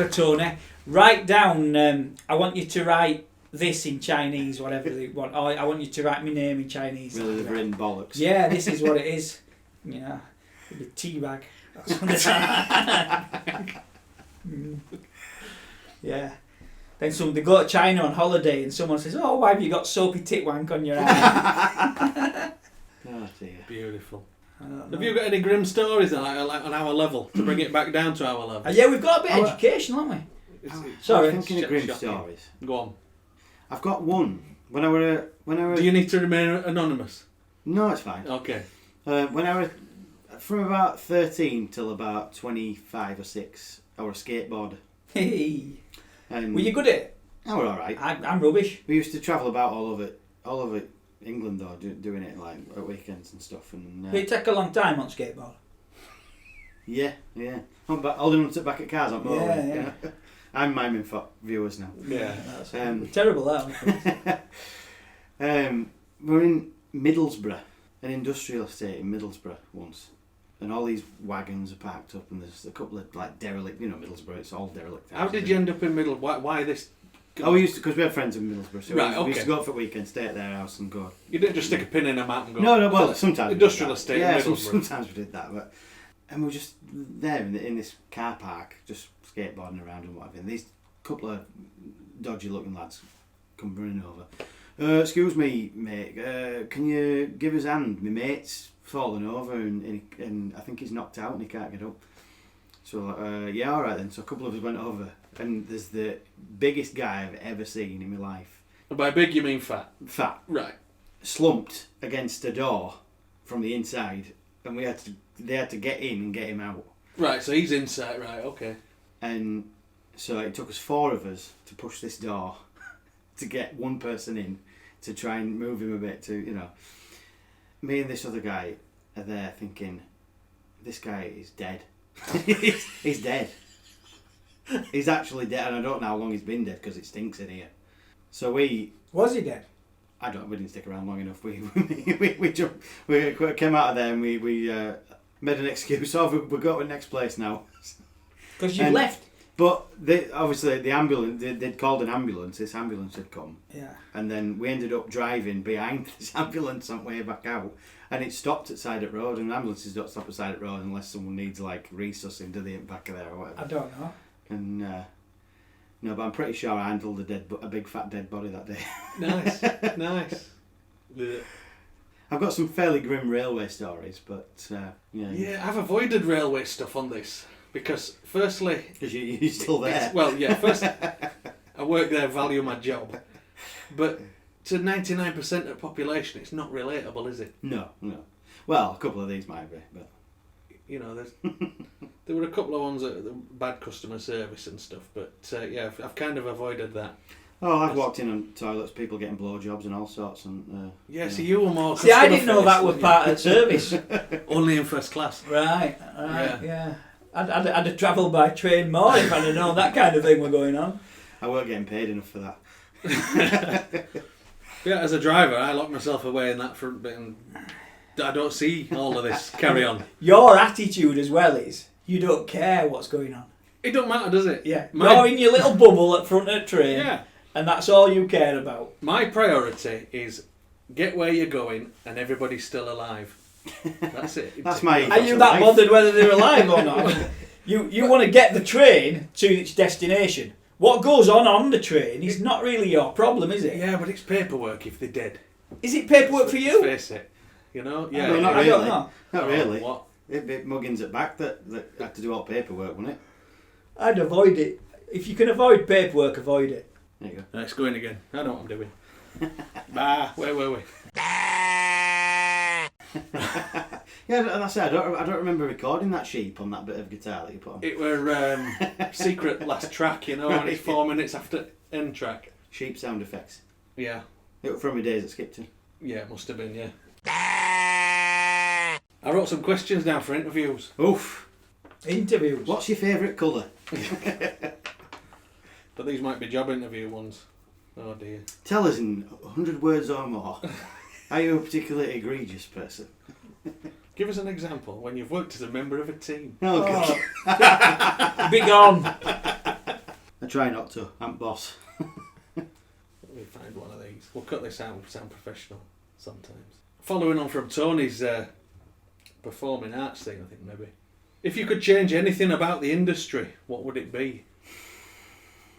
[SPEAKER 2] Tony, write down, I want you to write this in Chinese, whatever they want, or I want you to write my name in Chinese.
[SPEAKER 3] Really, they've written bollocks.
[SPEAKER 2] Yeah, this is what it is. You know, the tea bag. Yeah. Then they go to China on holiday and someone says, oh, why have you got soapy tit wank on your eye?
[SPEAKER 3] Oh dear.
[SPEAKER 1] Beautiful. Have you got any grim stories like on our level, to bring it back down to our level?
[SPEAKER 2] Yeah, we've got a bit of education, haven't we? Sorry.
[SPEAKER 3] I'm thinking of grim
[SPEAKER 1] Shocking.
[SPEAKER 3] stories.
[SPEAKER 1] Go on.
[SPEAKER 3] I've got one. When I were
[SPEAKER 1] Do you need to remain anonymous?
[SPEAKER 3] No, it's fine.
[SPEAKER 1] Okay.
[SPEAKER 3] When I was from about 13 till about 25 or 6, I was a skateboarder.
[SPEAKER 2] Hey.
[SPEAKER 3] And
[SPEAKER 2] Were you good at it?
[SPEAKER 3] I was alright.
[SPEAKER 2] I'm rubbish.
[SPEAKER 3] We used to travel about all over England though, doing it like at weekends and stuff. And
[SPEAKER 2] Did it take a long time on skateboard?
[SPEAKER 3] yeah. Holding on to back at cars on motorway.
[SPEAKER 2] Yeah.
[SPEAKER 3] I'm miming for viewers now.
[SPEAKER 1] Yeah.
[SPEAKER 2] That's terrible, that.
[SPEAKER 3] We were in Middlesbrough, an industrial estate in Middlesbrough once, and all these wagons are parked up, and there's a couple of like derelict. You know, Middlesbrough, it's all derelict.
[SPEAKER 1] How did you end up in Middle? Why this?
[SPEAKER 3] Oh, we used to, because we had friends in Middlesbrough, so
[SPEAKER 1] Right,
[SPEAKER 3] we used
[SPEAKER 1] okay.
[SPEAKER 3] to go for weekends, stay at their house, and go.
[SPEAKER 1] You didn't just stick a pin in a map and go.
[SPEAKER 3] No, well, sometimes
[SPEAKER 1] industrial
[SPEAKER 3] we did that.
[SPEAKER 1] estate.
[SPEAKER 3] Yeah,
[SPEAKER 1] in Middlesbrough.
[SPEAKER 3] sometimes we did that, and we were just there in this car park, just skateboarding around and whatever. And these couple of dodgy looking lads come running over. Excuse me, mate. Can you give us a hand? My mate's fallen over and I think he's knocked out and he can't get up. So yeah, all right then. So a couple of us went over, and there's the biggest guy I've ever seen in my life.
[SPEAKER 1] By big you mean fat?
[SPEAKER 3] Fat.
[SPEAKER 1] Right.
[SPEAKER 3] Slumped against a door from the inside, and they had to get in and get him out.
[SPEAKER 1] Right. So he's inside. Right. Okay.
[SPEAKER 3] And so it took us 4 of us to push this door to get one person in to try and move him a bit to, you know. Me and this other guy are there thinking, this guy is dead. He's dead. He's actually dead, and I don't know how long he's been dead because it stinks in here. So we
[SPEAKER 2] Was he dead?
[SPEAKER 3] we didn't stick around long enough. We came out of there and we made an excuse. Oh, we got to the next place now.
[SPEAKER 2] Because you left.
[SPEAKER 3] But obviously the ambulance, they'd called an ambulance. This ambulance had come.
[SPEAKER 2] Yeah.
[SPEAKER 3] And then we ended up driving behind this ambulance on the way back out. And it stopped at side of road, and ambulances don't stop at side of road unless someone needs like resuscitating to the back of there or whatever.
[SPEAKER 2] I don't know.
[SPEAKER 3] And no, but I'm pretty sure I handled a big fat dead body that day.
[SPEAKER 1] Nice, nice.
[SPEAKER 3] I've got some fairly grim railway stories, but
[SPEAKER 1] Yeah, I've avoided railway stuff on this because, firstly,
[SPEAKER 3] because you're still there.
[SPEAKER 1] Well, yeah. First, I work there, value my job, but to 99% of the population, it's not relatable, is it?
[SPEAKER 3] No. Well, a couple of these might be, but
[SPEAKER 1] you know, there were a couple of ones that bad customer service and stuff, but yeah, I've kind of avoided that.
[SPEAKER 3] Oh, I've walked in on toilets, people getting blowjobs and all sorts, and
[SPEAKER 1] yeah. So you were more.
[SPEAKER 2] See, I didn't know that was part of the service.
[SPEAKER 1] Only in first class.
[SPEAKER 2] Right, yeah. I'd have travelled by train more if I'd have known that kind of thing were going on.
[SPEAKER 3] I weren't getting paid enough for that.
[SPEAKER 1] Yeah, as a driver, I lock myself away in that front bit, and I don't see all of this. Carry on.
[SPEAKER 2] Your attitude as well is you don't care what's going on.
[SPEAKER 1] It don't matter, does it?
[SPEAKER 2] Yeah, you're in your little bubble at front of the train.
[SPEAKER 1] Yeah.
[SPEAKER 2] And that's all you care about.
[SPEAKER 1] My priority is get where you're going and everybody's still alive. That's it.
[SPEAKER 3] That's my.
[SPEAKER 2] Are you that bothered whether they're alive or not? You want to get the train to its destination. What goes on the train is not really your problem, is it?
[SPEAKER 1] Yeah, but it's paperwork if they're dead.
[SPEAKER 2] Is it paperwork for you?
[SPEAKER 1] Let's face it. You know? Yeah.
[SPEAKER 3] No, not
[SPEAKER 2] I
[SPEAKER 3] really.
[SPEAKER 2] don't know.
[SPEAKER 3] Not really.
[SPEAKER 1] What?
[SPEAKER 3] It'd be muggins at back that had to do all paperwork, wouldn't it?
[SPEAKER 2] I'd avoid it. If you can avoid paperwork, avoid it.
[SPEAKER 3] There you go.
[SPEAKER 1] Let's go in again. I know what I'm doing. Where were we?
[SPEAKER 3] Yeah, that's it. I don't remember recording that sheep on that bit of guitar that you put on.
[SPEAKER 1] It were secret last track, you know, and it's 4 minutes after end track.
[SPEAKER 3] Sheep sound effects.
[SPEAKER 1] Yeah.
[SPEAKER 3] It was from my days at Skipton.
[SPEAKER 1] Yeah, it must have been, yeah. I wrote some questions down for interviews.
[SPEAKER 3] Oof.
[SPEAKER 2] Interviews.
[SPEAKER 3] What's your favourite colour?
[SPEAKER 1] But these might be job interview ones. Oh dear.
[SPEAKER 3] Tell us in 100 words or more. Are you a particularly egregious person?
[SPEAKER 1] Give us an example when you've worked as a member of a team.
[SPEAKER 3] Oh, God.
[SPEAKER 2] Be gone.
[SPEAKER 3] I try not to. I'm boss.
[SPEAKER 1] Let me find one of these. We'll cut this out and sound professional sometimes. Following on from Tony's performing arts thing, I think maybe. If you could change anything about the industry, what would it be?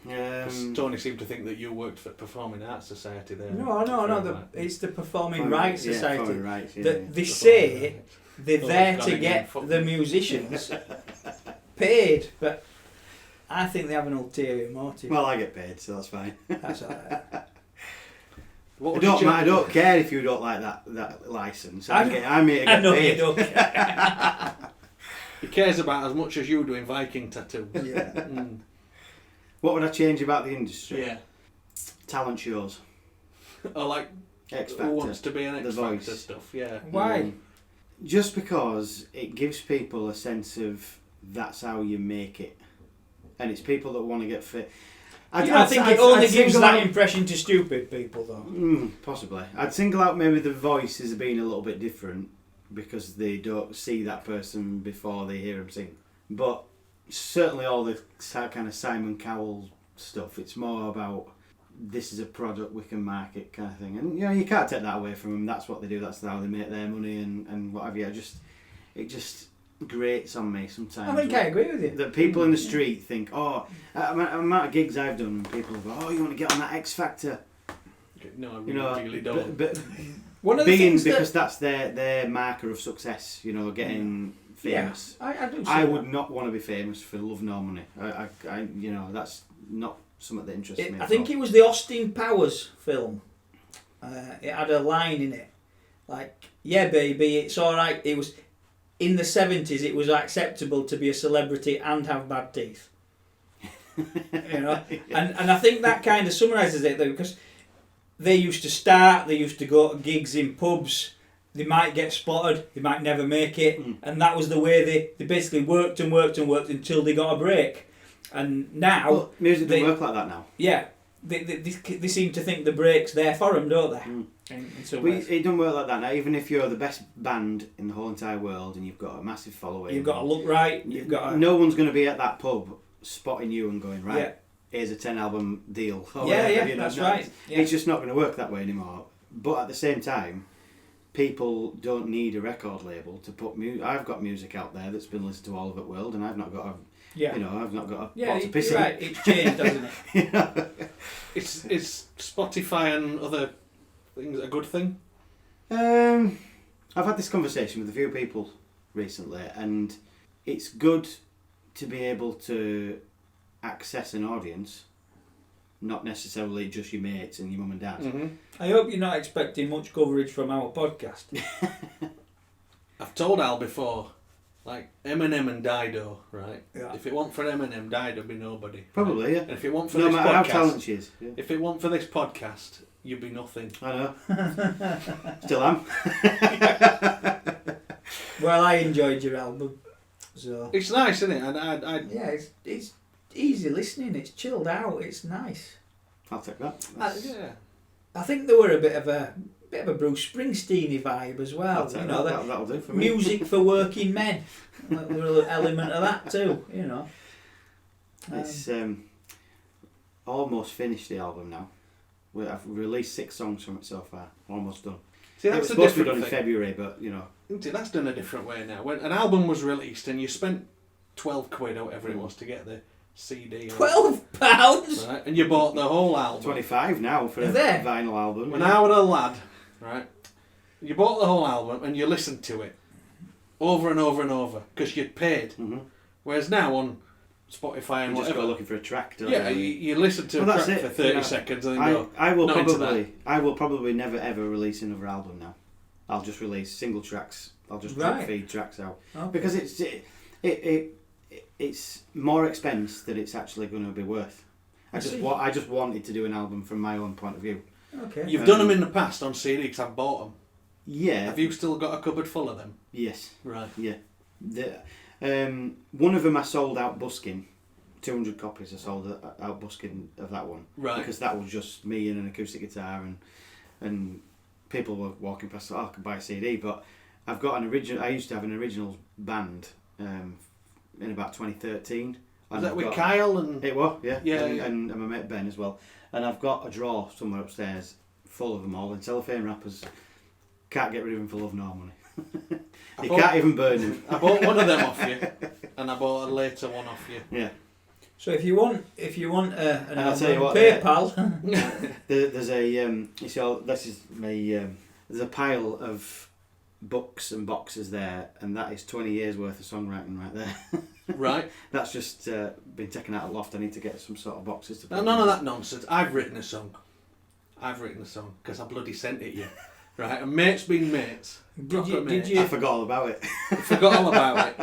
[SPEAKER 1] 'Cause Tony seemed to think that you worked for Performing Arts Society there.
[SPEAKER 2] No. It's the Performing Rights Society.
[SPEAKER 3] Performing Rights, yeah.
[SPEAKER 2] They say they're there to get the musicians paid, but I think they have an ulterior motive.
[SPEAKER 3] Well, I get paid, so that's fine.
[SPEAKER 2] That's alright.
[SPEAKER 3] I don't care if you don't like that licence. I'm here to get
[SPEAKER 2] know
[SPEAKER 3] paid.
[SPEAKER 2] you don't care.
[SPEAKER 1] He cares about as much as you do in Viking tattoos.
[SPEAKER 3] Yeah.
[SPEAKER 1] Mm.
[SPEAKER 3] What would I change about the industry?
[SPEAKER 1] Yeah.
[SPEAKER 3] Talent shows.
[SPEAKER 1] Or like
[SPEAKER 3] X
[SPEAKER 1] Who
[SPEAKER 3] Factor.
[SPEAKER 1] Wants to Be an X
[SPEAKER 3] The
[SPEAKER 1] Factor
[SPEAKER 3] Voice.
[SPEAKER 1] stuff, yeah.
[SPEAKER 2] Why?
[SPEAKER 3] Just because it gives people a sense of that's how you make it. And it's people that want to get fit.
[SPEAKER 2] I think it only gives that impression to stupid people, though.
[SPEAKER 3] Possibly. I'd single out maybe The Voice as being a little bit different because they don't see that person before they hear him sing. But certainly all the kind of Simon Cowell stuff, it's more about this is a product we can market kind of thing. And you can't take that away from them. That's what they do. That's how they make their money and what have you. It just grates on me sometimes.
[SPEAKER 2] I think I agree with you.
[SPEAKER 3] That people in the street think, amount of gigs I've done, people go, you want to get on that X Factor?
[SPEAKER 1] No, I really don't.
[SPEAKER 3] But
[SPEAKER 2] one of the things
[SPEAKER 3] because that's their marker of success, getting famous.
[SPEAKER 2] Yeah, I do.
[SPEAKER 3] I would not want to be famous for love nor money. I that's not something that interests me.
[SPEAKER 2] I think it was the Austin Powers film. It had a line in it, like, "Yeah, baby, it's all right." It was in the 70s. It was acceptable to be a celebrity and have bad teeth.
[SPEAKER 3] Yeah.
[SPEAKER 2] And I think that kind of summarises it, though, because they used to start. They used to go to gigs in pubs. They might get spotted, they might never make it, and that was the way they basically worked and worked and worked until they got a break. And now...
[SPEAKER 3] But music doesn't work like that now.
[SPEAKER 2] Yeah. They seem to think the break's there for them, don't they? In some ways.
[SPEAKER 3] It doesn't work like that now. Even if you're the best band in the whole entire world and you've got a massive following...
[SPEAKER 2] You've got to look right. You've got to...
[SPEAKER 3] No one's going to be at that pub spotting you and going, right, here's a 10-album deal.
[SPEAKER 2] That's right. Yeah.
[SPEAKER 3] It's just not going to work that way anymore. But at the same time, people don't need a record label to put music. I've got music out there that's been listened to all over the world, and I've not got a I've not got a pot to piss in.
[SPEAKER 2] Right. It's changed, hasn't it?
[SPEAKER 1] Is Spotify and other things a good thing?
[SPEAKER 3] I've had this conversation with a few people recently, and it's good to be able to access an audience, not necessarily just your mates and your mum and dad.
[SPEAKER 1] Mm-hmm.
[SPEAKER 2] I hope you're not expecting much coverage from our podcast.
[SPEAKER 1] I've told Al before, like Eminem and Dido, right?
[SPEAKER 2] Yeah.
[SPEAKER 1] If it weren't for Eminem, Dido'd be nobody.
[SPEAKER 3] Probably,
[SPEAKER 1] right?
[SPEAKER 3] yeah.
[SPEAKER 1] And if it weren't for
[SPEAKER 3] no
[SPEAKER 1] this
[SPEAKER 3] matter how
[SPEAKER 1] podcast,
[SPEAKER 3] talented she is. Yeah.
[SPEAKER 1] if it weren't for this podcast, you'd be nothing.
[SPEAKER 3] I know. Still am.
[SPEAKER 2] Well, I enjoyed your album, so
[SPEAKER 1] It's nice, isn't it? And
[SPEAKER 2] it's easy listening. It's chilled out. It's nice.
[SPEAKER 3] I'll take that.
[SPEAKER 1] yeah.
[SPEAKER 2] I think there were a bit of a Bruce Springsteen-y vibe as well.
[SPEAKER 3] You know, that'll do for me.
[SPEAKER 2] Music for working men. Like, there was an element of that too. You know.
[SPEAKER 3] It's almost finished the album now. I've released 6 songs from it so far. Almost done.
[SPEAKER 1] See,
[SPEAKER 3] It was
[SPEAKER 1] that's a
[SPEAKER 3] supposed to be
[SPEAKER 1] different
[SPEAKER 3] done in
[SPEAKER 1] thing.
[SPEAKER 3] February, but you know.
[SPEAKER 1] Isn't it? That's done a different way now. When an album was released and you spent £12 or whatever it was to get the CD.
[SPEAKER 2] £12.
[SPEAKER 1] Right, and you bought the whole album.
[SPEAKER 3] 25 now for a
[SPEAKER 2] Is there?
[SPEAKER 3] vinyl album.
[SPEAKER 1] When I was a lad, right, you bought the whole album and you listened to it over and over and over because you'd paid.
[SPEAKER 3] Mm-hmm.
[SPEAKER 1] Whereas now on Spotify and
[SPEAKER 3] You just
[SPEAKER 1] whatever,
[SPEAKER 3] go looking for a track. Don't
[SPEAKER 1] yeah,
[SPEAKER 3] you?
[SPEAKER 1] you listen to
[SPEAKER 3] Well,
[SPEAKER 1] a
[SPEAKER 3] that's
[SPEAKER 1] track
[SPEAKER 3] it,
[SPEAKER 1] for 30
[SPEAKER 3] you know.
[SPEAKER 1] seconds and then go,
[SPEAKER 3] I will
[SPEAKER 1] not into
[SPEAKER 3] probably never ever release another album now. I'll just release single tracks. I'll just feed tracks out because it's more expense than it's actually going to be worth. I just wanted to do an album from my own point of view.
[SPEAKER 2] Okay.
[SPEAKER 1] You've done them in the past on CD because I've bought them.
[SPEAKER 3] Yeah.
[SPEAKER 1] Have you still got a cupboard full of them?
[SPEAKER 3] Yes.
[SPEAKER 1] Right.
[SPEAKER 3] Yeah. One of them I sold out busking. 200 copies I sold out busking of that one.
[SPEAKER 1] Right.
[SPEAKER 3] Because that was just me and an acoustic guitar and people were walking past, I could buy a CD, but I've got an original. I used to have an originals band in about 2013.
[SPEAKER 1] Was that with Kyle and?
[SPEAKER 3] It was, yeah.
[SPEAKER 1] Yeah,
[SPEAKER 3] and my mate Ben as well. And I've got a drawer somewhere upstairs full of them all in cellophane wrappers. Can't get rid of them for love nor money. You can't even burn them.
[SPEAKER 1] I bought one of them off you, and I bought a later one off you.
[SPEAKER 3] Yeah.
[SPEAKER 2] So if you want an
[SPEAKER 3] I'll tell you what,
[SPEAKER 2] PayPal.
[SPEAKER 3] There's a you see, this is my there's a pile of books and boxes there, and that is 20 years worth of songwriting right there.
[SPEAKER 1] Right.
[SPEAKER 3] That's just been taken out of loft. I need to get some sort of boxes to put
[SPEAKER 1] None of that nonsense. I've written a song because I bloody sent it you. Right, and mates being mates.
[SPEAKER 2] Did you?
[SPEAKER 3] I forgot all about it.
[SPEAKER 1] I forgot all about it.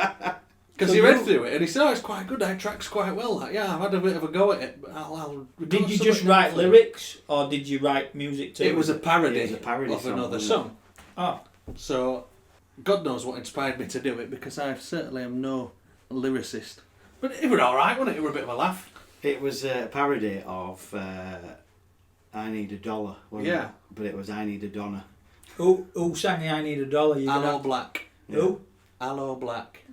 [SPEAKER 1] Because
[SPEAKER 2] So
[SPEAKER 1] he read through it and he said, "Oh, it's quite good. That tracks quite well. That, yeah, I've had a bit of a go at it, but I'll
[SPEAKER 2] Did you just write lyrics or did you write music too?
[SPEAKER 1] It was a parody,
[SPEAKER 3] It was a parody
[SPEAKER 1] of
[SPEAKER 3] song,
[SPEAKER 1] another
[SPEAKER 3] wasn't
[SPEAKER 1] song.
[SPEAKER 2] Oh,
[SPEAKER 1] So, God knows what inspired me to do it because I certainly am no lyricist. But it was all right, wasn't it? It was a bit of a laugh.
[SPEAKER 3] It was a parody of I Need a Dollar, wasn't
[SPEAKER 1] Yeah.
[SPEAKER 3] it? But it was I Need a Donna.
[SPEAKER 2] who sang I Need a Dollar? You
[SPEAKER 1] Aloe Black.
[SPEAKER 2] Who?
[SPEAKER 1] Aloe Black.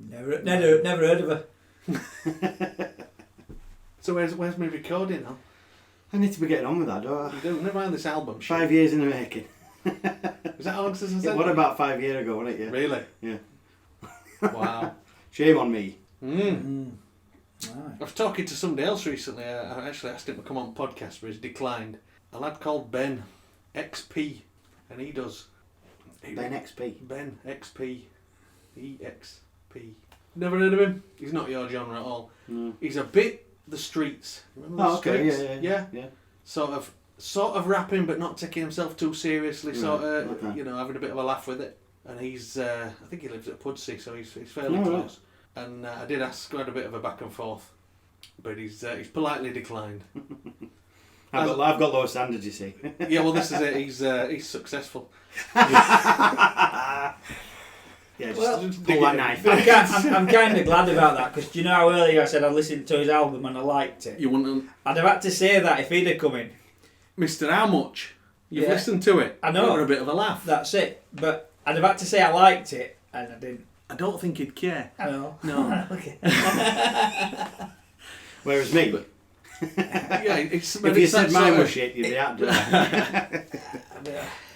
[SPEAKER 2] Never heard of her.
[SPEAKER 1] So where's my recording now?
[SPEAKER 3] I need to be getting on with that, don't I?
[SPEAKER 1] You don't, never mind this album.
[SPEAKER 3] 5 years in the making.
[SPEAKER 1] Is that how long since I said
[SPEAKER 3] What
[SPEAKER 1] that?
[SPEAKER 3] about 5 years ago, wasn't it? Yeah.
[SPEAKER 1] Really?
[SPEAKER 3] Yeah.
[SPEAKER 1] Wow.
[SPEAKER 3] Shame on me.
[SPEAKER 2] Right.
[SPEAKER 1] I was talking to somebody else recently. I actually asked him to come on podcast, but he's declined. A lad called Ben XP, and he does.
[SPEAKER 3] Ben XP.
[SPEAKER 1] Ben XP, EXP. Never heard of him. He's not your genre at all.
[SPEAKER 3] No.
[SPEAKER 1] He's a bit the streets. Remember the
[SPEAKER 3] okay.
[SPEAKER 1] streets?
[SPEAKER 3] Yeah.
[SPEAKER 1] Sort of rapping, but not taking himself too seriously.
[SPEAKER 3] Right,
[SPEAKER 1] Sort of,
[SPEAKER 3] okay.
[SPEAKER 1] having a bit of a laugh with it. And he's, I think he lives at Pudsey, so he's fairly
[SPEAKER 3] Oh, right.
[SPEAKER 1] close. And I did ask, we had a bit of a back and forth, but he's politely declined.
[SPEAKER 3] I've got low standards, you see.
[SPEAKER 1] Yeah, well, this is it. He's successful.
[SPEAKER 3] Yeah,
[SPEAKER 2] Well,
[SPEAKER 3] just pull that knife
[SPEAKER 2] I'm kind of glad about that because do you know how earlier I said I listened to his album and I liked it?
[SPEAKER 1] You wouldn't,
[SPEAKER 2] I'd have had to say that if he'd have come in.
[SPEAKER 1] Mister, how much? You've
[SPEAKER 2] Yeah.
[SPEAKER 1] listened to it.
[SPEAKER 2] I know.
[SPEAKER 1] For a bit of a laugh.
[SPEAKER 2] That's it. But I'd have had to say I liked it and I didn't.
[SPEAKER 1] I don't think he'd care.
[SPEAKER 2] I know.
[SPEAKER 1] No.
[SPEAKER 2] Okay.
[SPEAKER 3] Whereas me,
[SPEAKER 1] Yeah, it's,
[SPEAKER 3] if you said mine
[SPEAKER 1] sort
[SPEAKER 3] was
[SPEAKER 1] of-
[SPEAKER 3] shit, you'd be out doing it.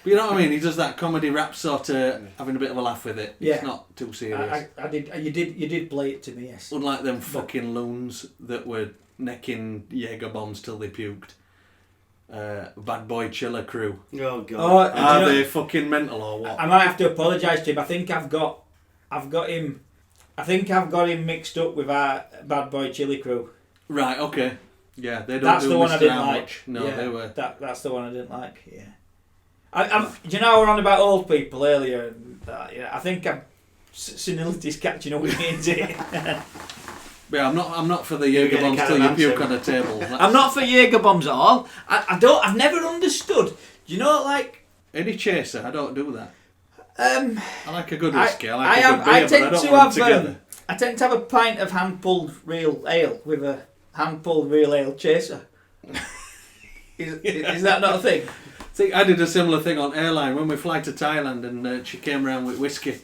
[SPEAKER 1] But you know what I mean? He does that comedy rap sort of having a bit of a laugh with it.
[SPEAKER 2] Yeah.
[SPEAKER 1] It's not too serious.
[SPEAKER 2] I did. You did play it to me, yes.
[SPEAKER 1] Unlike them fucking loons that were necking Jaeger bombs till they puked. Bad Boy Chiller crew.
[SPEAKER 3] Oh god.
[SPEAKER 2] Oh,
[SPEAKER 1] Are
[SPEAKER 2] you know,
[SPEAKER 1] they fucking mental or what?
[SPEAKER 2] I might have to apologise to him. I think I've got him. I think I've got him mixed up with our Bad Boy Chili crew.
[SPEAKER 1] Right, okay. Yeah, they don't
[SPEAKER 2] That's
[SPEAKER 1] do
[SPEAKER 2] the one I
[SPEAKER 1] Mr.
[SPEAKER 2] didn't
[SPEAKER 1] How
[SPEAKER 2] like.
[SPEAKER 1] Much. No,
[SPEAKER 2] Yeah,
[SPEAKER 1] they were.
[SPEAKER 2] That's the one I didn't like. Yeah. Do you know we're on about old people earlier? And yeah, I think senility's catching up with me. Isn't it?
[SPEAKER 1] Yeah, I'm not for the Jaeger
[SPEAKER 3] getting
[SPEAKER 1] bombs till you
[SPEAKER 3] caravan
[SPEAKER 1] puke
[SPEAKER 3] soon.
[SPEAKER 1] on a table.
[SPEAKER 2] I'm not for Jaeger bombs at all. I've never understood. Do you know, like,
[SPEAKER 1] Any chaser, I don't do that. I like a good
[SPEAKER 2] I-
[SPEAKER 1] whiskey, I like a good beer,
[SPEAKER 2] I
[SPEAKER 1] but I
[SPEAKER 2] tend
[SPEAKER 1] don't
[SPEAKER 2] to
[SPEAKER 1] want them
[SPEAKER 2] have
[SPEAKER 1] together.
[SPEAKER 2] I tend to have a pint of hand-pulled real ale with a hand-pulled real ale chaser. Is that not a thing?
[SPEAKER 1] I think I did a similar thing on airline when we fly to Thailand, and she came around with whiskey,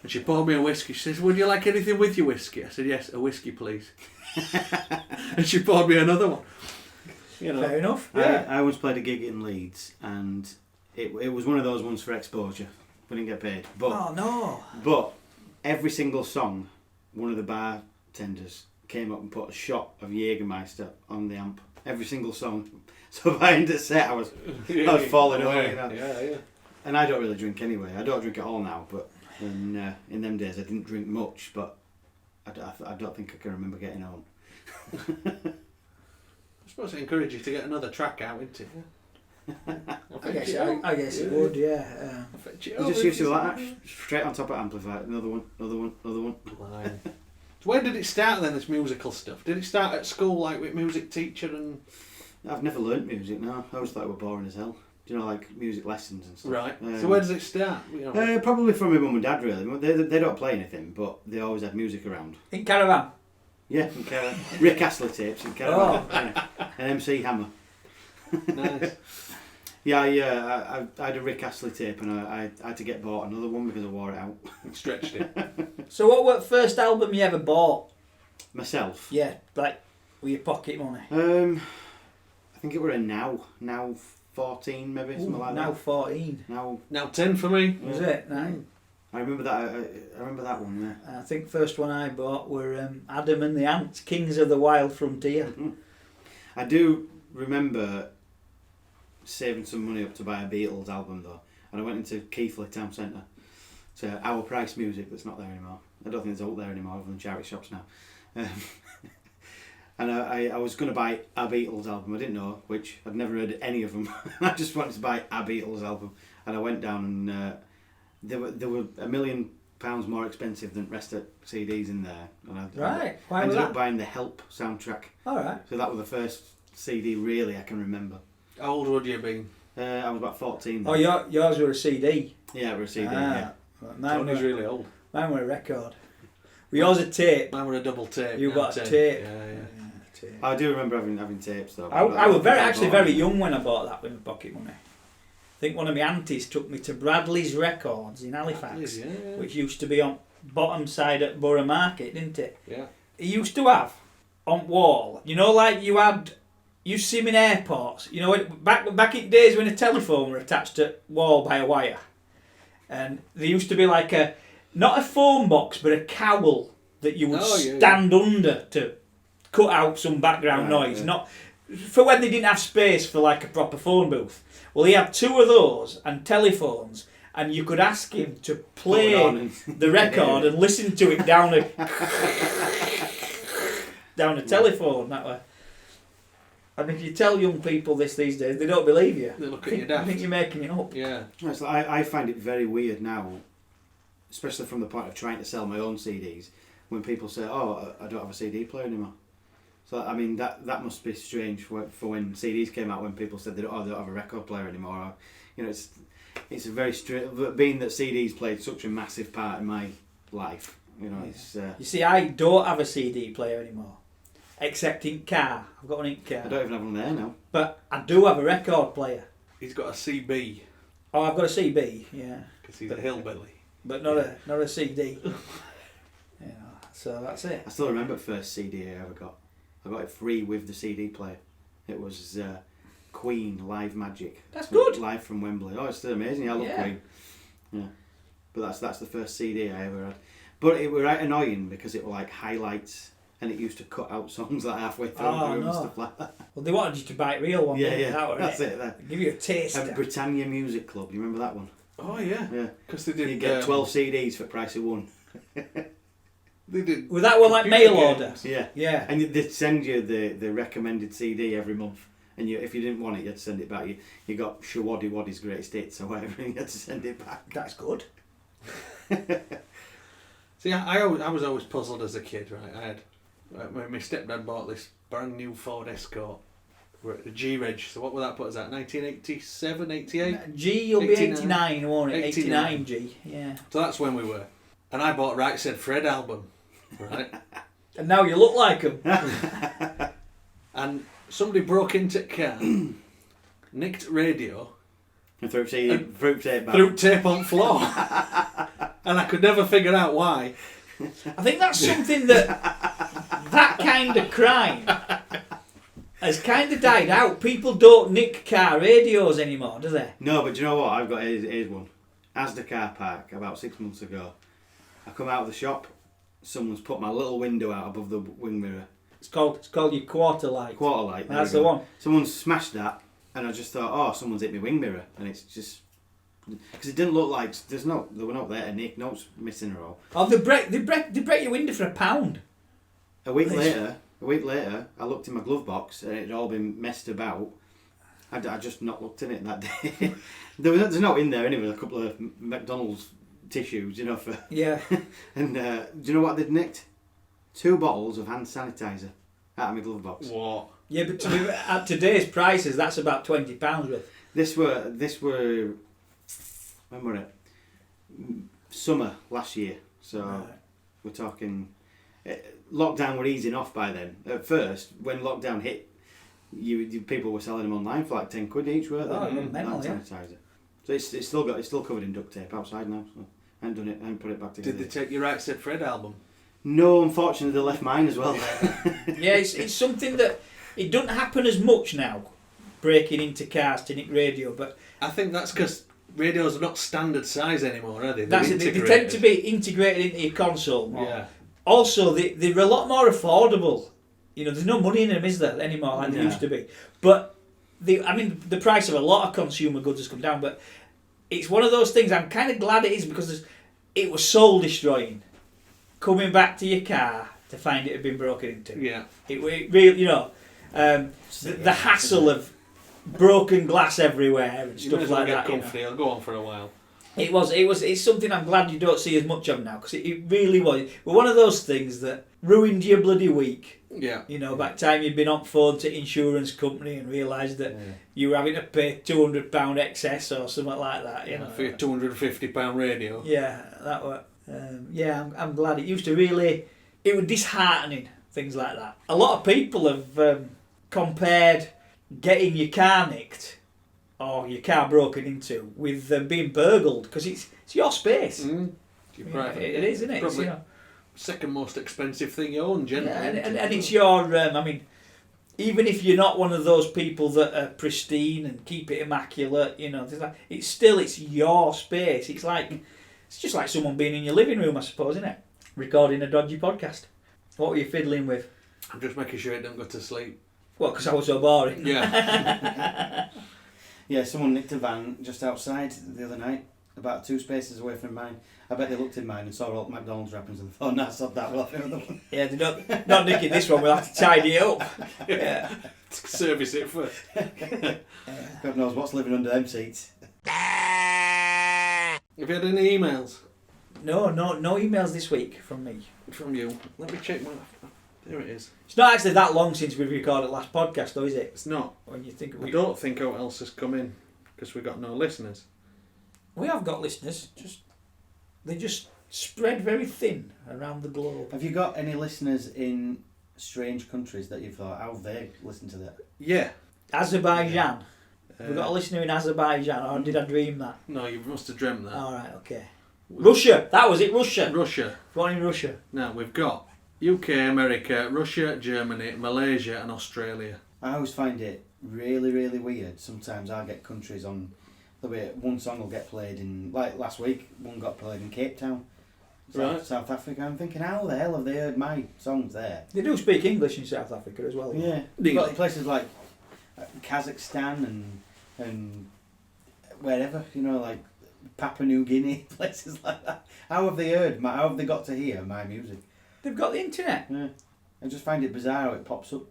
[SPEAKER 1] and she poured me a whiskey. She says, "Would you like anything with your whiskey?" I said, "Yes, a whiskey, please." And she poured me another one. You know,
[SPEAKER 2] Fair enough.
[SPEAKER 3] I once played a gig in Leeds, and it was one of those ones for exposure. We didn't get paid, but
[SPEAKER 2] Oh no.
[SPEAKER 3] but every single song, one of the bartenders came up and put a shot of Jägermeister on the amp. Every single song. So by the end of the set, I was falling over. You know?
[SPEAKER 1] Yeah.
[SPEAKER 3] And I don't really drink anyway. I don't drink at all now, but in them days I didn't drink much, but I don't think I can remember getting home.
[SPEAKER 1] I suppose I encourage you to get another track out, isn't it?
[SPEAKER 2] I guess it would, yeah.
[SPEAKER 3] You just used to like that, straight on top of amplifier. Another one.
[SPEAKER 1] Line. So where did it start then, this musical stuff? Did it start at school, like with music teacher and...
[SPEAKER 3] I've never learnt music, no. I always thought it were boring as hell. Do you know, like music lessons and stuff?
[SPEAKER 1] Right. So where does it start? You know?
[SPEAKER 3] Probably from my mum and dad, really. They don't play anything, but they always had music around.
[SPEAKER 2] In Caravan.
[SPEAKER 3] Yeah, and Rick Astley tapes and Caravan. Yeah. And MC Hammer.
[SPEAKER 1] Nice.
[SPEAKER 3] Yeah, I had a Rick Astley tape and I had to get bought another one because I wore it out.
[SPEAKER 1] Stretched it.
[SPEAKER 2] So what was the first album you ever bought?
[SPEAKER 3] Myself.
[SPEAKER 2] Yeah, like with your pocket money.
[SPEAKER 3] I think it were a Now 14 maybe, something like
[SPEAKER 2] Now
[SPEAKER 3] that.
[SPEAKER 2] 14.
[SPEAKER 1] Now 10 for me.
[SPEAKER 2] Was it? Nice.
[SPEAKER 3] I remember that. I remember that one. Yeah.
[SPEAKER 2] I think first one I bought were Adam and the Ants, Kings of the Wild Frontier.
[SPEAKER 3] I do remember saving some money up to buy a Beatles album though, and I went into Keighley Town Centre to Our Price Music that's not there anymore. I don't think it's out there anymore other than charity shops now. And I was going to buy a Beatles album. I didn't know which. I'd never heard any of them. I just wanted to buy a Beatles album, and I went down and they were £1 million more expensive than the rest of CDs in there. And
[SPEAKER 2] Right. Why
[SPEAKER 3] I
[SPEAKER 2] was
[SPEAKER 3] ended up
[SPEAKER 2] that?
[SPEAKER 3] buying the Help soundtrack.
[SPEAKER 2] All right.
[SPEAKER 3] So that was the first CD really I can remember.
[SPEAKER 1] How old would you have been?
[SPEAKER 3] I was about 14 then.
[SPEAKER 2] Oh, yours were a CD.
[SPEAKER 3] Yeah, it was a CD, yeah.
[SPEAKER 2] Mine
[SPEAKER 1] Tony's
[SPEAKER 2] were,
[SPEAKER 1] really old.
[SPEAKER 2] mine were a record. We yours a tape.
[SPEAKER 1] Mine were a double tape.
[SPEAKER 2] You
[SPEAKER 1] now
[SPEAKER 2] got a
[SPEAKER 1] 10.
[SPEAKER 2] tape.
[SPEAKER 1] Yeah.
[SPEAKER 2] Tape.
[SPEAKER 3] I do remember having tapes though.
[SPEAKER 2] I was actually very
[SPEAKER 3] young.
[SPEAKER 2] young when I bought that with my pocket money. I think one of my aunties took me to Bradley's Records in Halifax,
[SPEAKER 1] Yeah.
[SPEAKER 2] which used to be on bottom side at Borough Market, didn't it?
[SPEAKER 1] Yeah.
[SPEAKER 2] It used to have on wall, you know, like you see them in airports, you know, back in days when a telephone were attached to wall by a wire, and there used to be like not a phone box but a cowl that you would stand under to cut out some background noise, not for when they didn't have space for like a proper phone booth. Well, he had two of those and telephones, and you could ask him to play the record and listen to it down a telephone that way. And if you tell young people this these days, they don't believe you.
[SPEAKER 1] They look at you daft.
[SPEAKER 2] I think you're making it up.
[SPEAKER 1] Yeah.
[SPEAKER 3] So I find it very weird now, especially from the point of trying to sell my own CDs, when people say, "Oh, I don't have a CD player anymore." It's So I mean that must be strange for when CDs came out, when people said they don't have a record player anymore. Or, you know, it's a very strange. Being that CDs played such a massive part in my life, you know, it's.
[SPEAKER 2] You see, I don't have a CD player anymore, except in car. I've got one in car.
[SPEAKER 3] I don't even have one there now.
[SPEAKER 2] But I do have a record player.
[SPEAKER 1] He's got a CB.
[SPEAKER 2] Oh, I've got a CB, yeah.
[SPEAKER 1] Because he's a hillbilly.
[SPEAKER 2] But not a CD. You know, so that's it.
[SPEAKER 3] I still remember the first CD I ever got. I got it free with the CD player. It was Queen Live Magic.
[SPEAKER 2] That's good.
[SPEAKER 3] Live from Wembley. Oh, it's still amazing. I love Queen. Yeah. But that's the first CD I ever had. But it was right annoying because it were like highlights, and it used to cut out songs like halfway through and stuff like that.
[SPEAKER 2] Well, they wanted you to buy it real one.
[SPEAKER 3] Yeah,
[SPEAKER 2] That's it.
[SPEAKER 3] That.
[SPEAKER 2] Give you a taste.
[SPEAKER 3] And Britannia Music Club. You remember that one?
[SPEAKER 1] Oh yeah.
[SPEAKER 3] Yeah.
[SPEAKER 1] Because they did.
[SPEAKER 3] You get 12 CDs for the price of one.
[SPEAKER 1] They did.
[SPEAKER 2] Was that one like mail order?
[SPEAKER 3] Yeah.
[SPEAKER 2] Yeah.
[SPEAKER 3] And they'd send you the recommended CD every month. And if you didn't want it, you had to send it back. You got Shawaddy Waddy's Greatest Hits or whatever, and you had to send it back.
[SPEAKER 2] That's good.
[SPEAKER 1] See, I was always puzzled as a kid, right? I had when my stepdad bought this brand new Ford Escort. We're at the G-Reg, so what would that put us at? 1987, 88?
[SPEAKER 2] G, you'll be 89, won't it?
[SPEAKER 1] 89.
[SPEAKER 2] 89 G, yeah.
[SPEAKER 1] So that's when we were. And I bought Right Said Fred album, right?
[SPEAKER 2] And now you look like him.
[SPEAKER 1] And somebody broke into the car, nicked radio,
[SPEAKER 3] And through tape back.
[SPEAKER 1] threw tape on floor. And I could never figure out why.
[SPEAKER 2] I think that's something that kind of crime has kind of died out. People don't nick car radios anymore, do they?
[SPEAKER 3] No, but do you know what? I've got here's one. Asda car park about 6 months ago. I come out of the shop. Someone's put my little window out above the wing mirror.
[SPEAKER 2] It's called your quarter light.
[SPEAKER 3] Quarter light.
[SPEAKER 2] That's the one.
[SPEAKER 3] Someone smashed that, and I just thought, oh, someone's hit my wing mirror, and it's just because it didn't look like there were not there to nick, no's missing at all.
[SPEAKER 2] Oh, they break your window for £1.
[SPEAKER 3] A week later, I looked in my glove box, and it had all been messed about. I just not looked in it that day. There's no in there anyway. A couple of McDonald's tissues, you know, for
[SPEAKER 2] Yeah.
[SPEAKER 3] and do you know what they'd nicked? 2 bottles of hand sanitizer out of my glove box.
[SPEAKER 1] What?
[SPEAKER 2] Yeah, but at today's prices, that's about £20 worth.
[SPEAKER 3] This were when were it? Summer last year. So
[SPEAKER 2] Right.
[SPEAKER 3] we're talking. Lockdown were easing off by then. At first, when lockdown hit, people were selling them online for like 10 quid each, weren't they?
[SPEAKER 2] Oh, mental,
[SPEAKER 3] Hand
[SPEAKER 2] yeah.
[SPEAKER 3] sanitizer. So it's still covered in duct tape outside now. So I haven't done it. I haven't put it back together.
[SPEAKER 1] Did they take your Right Said Fred album?
[SPEAKER 3] No, unfortunately, they left mine as well.
[SPEAKER 2] Yeah, it's something that it doesn't happen as much now, breaking into cars to nick radio, but
[SPEAKER 1] I think that's because radios are not standard size anymore, are they?
[SPEAKER 2] that's it. They tend to be integrated into your console more.
[SPEAKER 1] Yeah.
[SPEAKER 2] Also, they're a lot more affordable. You know, there's no money in them, is there, anymore, like there
[SPEAKER 3] No.
[SPEAKER 2] used to be. But the price of a lot of consumer goods has come down. But it's one of those things. I'm kind of glad it is because it was soul destroying. Coming back to your car to find it had been broken into.
[SPEAKER 1] Yeah.
[SPEAKER 2] It really, you know, the hassle of broken glass everywhere and
[SPEAKER 1] You
[SPEAKER 2] stuff
[SPEAKER 1] may as well
[SPEAKER 2] like
[SPEAKER 1] get
[SPEAKER 2] that. You know.
[SPEAKER 1] comfy. It'll go on for a while.
[SPEAKER 2] It's something I'm glad you don't see as much of now because it really was. Well, one of those things that ruined your bloody week.
[SPEAKER 1] Yeah.
[SPEAKER 2] You know, by the time you'd been on phone to insurance company and realised that you were having to pay £200 excess or something like that. You know,
[SPEAKER 1] For your £250 radio.
[SPEAKER 2] yeah, that were. I'm glad it used to really. It was disheartening things like that. A lot of people have compared getting your car nicked or your car broken into with being burgled because it's your space.
[SPEAKER 1] You're private.
[SPEAKER 2] It is, isn't it? It's,
[SPEAKER 1] Probably
[SPEAKER 2] you know,
[SPEAKER 1] second most expensive thing you own, generally.
[SPEAKER 2] yeah, and it's your. I mean, even if you're not one of those people that are pristine and keep it immaculate, you know, it's your space. It's just like someone being in your living room, I suppose, isn't it? Recording a dodgy podcast. What were you fiddling with?
[SPEAKER 1] I'm just making sure it don't go to sleep.
[SPEAKER 2] What? Because I was so boring.
[SPEAKER 1] Yeah.
[SPEAKER 3] Yeah, someone nicked a van just outside the other night, about 2 spaces away from mine. I bet they looked in mine and saw all McDonald's wrappings and thought, nah, sod that, we'll have the other one.
[SPEAKER 2] Yeah, they're not nicking this one. We'll have to tidy it up. Yeah.
[SPEAKER 1] Service it first.
[SPEAKER 3] God knows what's living under them seats.
[SPEAKER 1] Have you had any emails
[SPEAKER 2] No emails this week from me.
[SPEAKER 1] from you? Let me check my... There it is.
[SPEAKER 2] It's not actually that long since we recorded the last podcast, though, is it?
[SPEAKER 1] It's not.
[SPEAKER 2] When you think of
[SPEAKER 1] I
[SPEAKER 2] it.
[SPEAKER 1] don't think what else has come in because we got no listeners.
[SPEAKER 2] We have got listeners. They just spread very thin around the globe.
[SPEAKER 3] Have you got any listeners in strange countries that you've thought, how have they listened to that?
[SPEAKER 1] Yeah.
[SPEAKER 2] Azerbaijan. We've got a listener in Azerbaijan, or did I dream that?
[SPEAKER 1] No, you must have dreamt that.
[SPEAKER 2] Alright, okay. Russia! That was it, Russia!
[SPEAKER 1] Russia.
[SPEAKER 2] One in Russia.
[SPEAKER 1] Now, we've got UK, America, Russia, Germany, Malaysia and Australia.
[SPEAKER 3] I always find it really, really weird. Sometimes I get countries on the way one song will get played in, like last week, one got played in Cape Town, South Africa. I'm thinking, how the hell have they heard my songs there?
[SPEAKER 2] They do speak English in South Africa as well.
[SPEAKER 3] Yeah,
[SPEAKER 1] Really?
[SPEAKER 3] but places like Kazakhstan and wherever, like Papua New Guinea, places like that. How have they heard? How have they got to hear my music?
[SPEAKER 2] They've got the internet.
[SPEAKER 3] Yeah, I just find it bizarre how it pops up.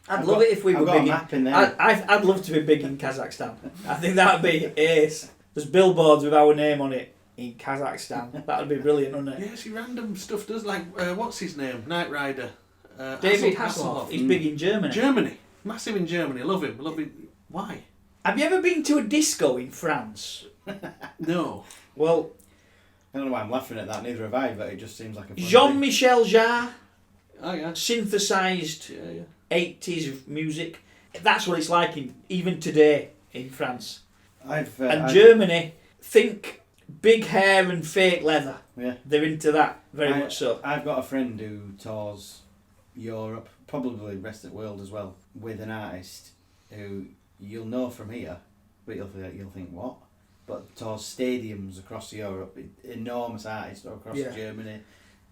[SPEAKER 2] I'd love it if we were
[SPEAKER 3] got a
[SPEAKER 2] big.
[SPEAKER 3] map in there.
[SPEAKER 2] I'd love to be big in Kazakhstan. I think that'd be ace. There's billboards with our name on it in Kazakhstan. That'd be brilliant, wouldn't it?
[SPEAKER 1] Yeah, see, random stuff does like, what's his name? Knight Rider.
[SPEAKER 2] David Hasselhoff. He's big in Germany.
[SPEAKER 1] Germany. Massive in Germany. Love him. Why?
[SPEAKER 2] Have you ever been to a disco in France?
[SPEAKER 1] No.
[SPEAKER 2] Well,
[SPEAKER 3] I don't know why I'm laughing at that. Neither have I, but it just seems like a funny thing.
[SPEAKER 2] Jean-Michel Jarre,
[SPEAKER 1] Oh, yeah.
[SPEAKER 2] synthesised
[SPEAKER 1] Yeah.
[SPEAKER 2] 80s music. That's what it's like even today in France.
[SPEAKER 3] And
[SPEAKER 2] Germany, think big hair and fake leather.
[SPEAKER 3] Yeah.
[SPEAKER 2] They're into that very much so.
[SPEAKER 3] I've got a friend who tours Europe, probably the rest of the world as well, with an artist who you'll know from here, but you'll think what? But tours stadiums across Europe, enormous artists across Germany.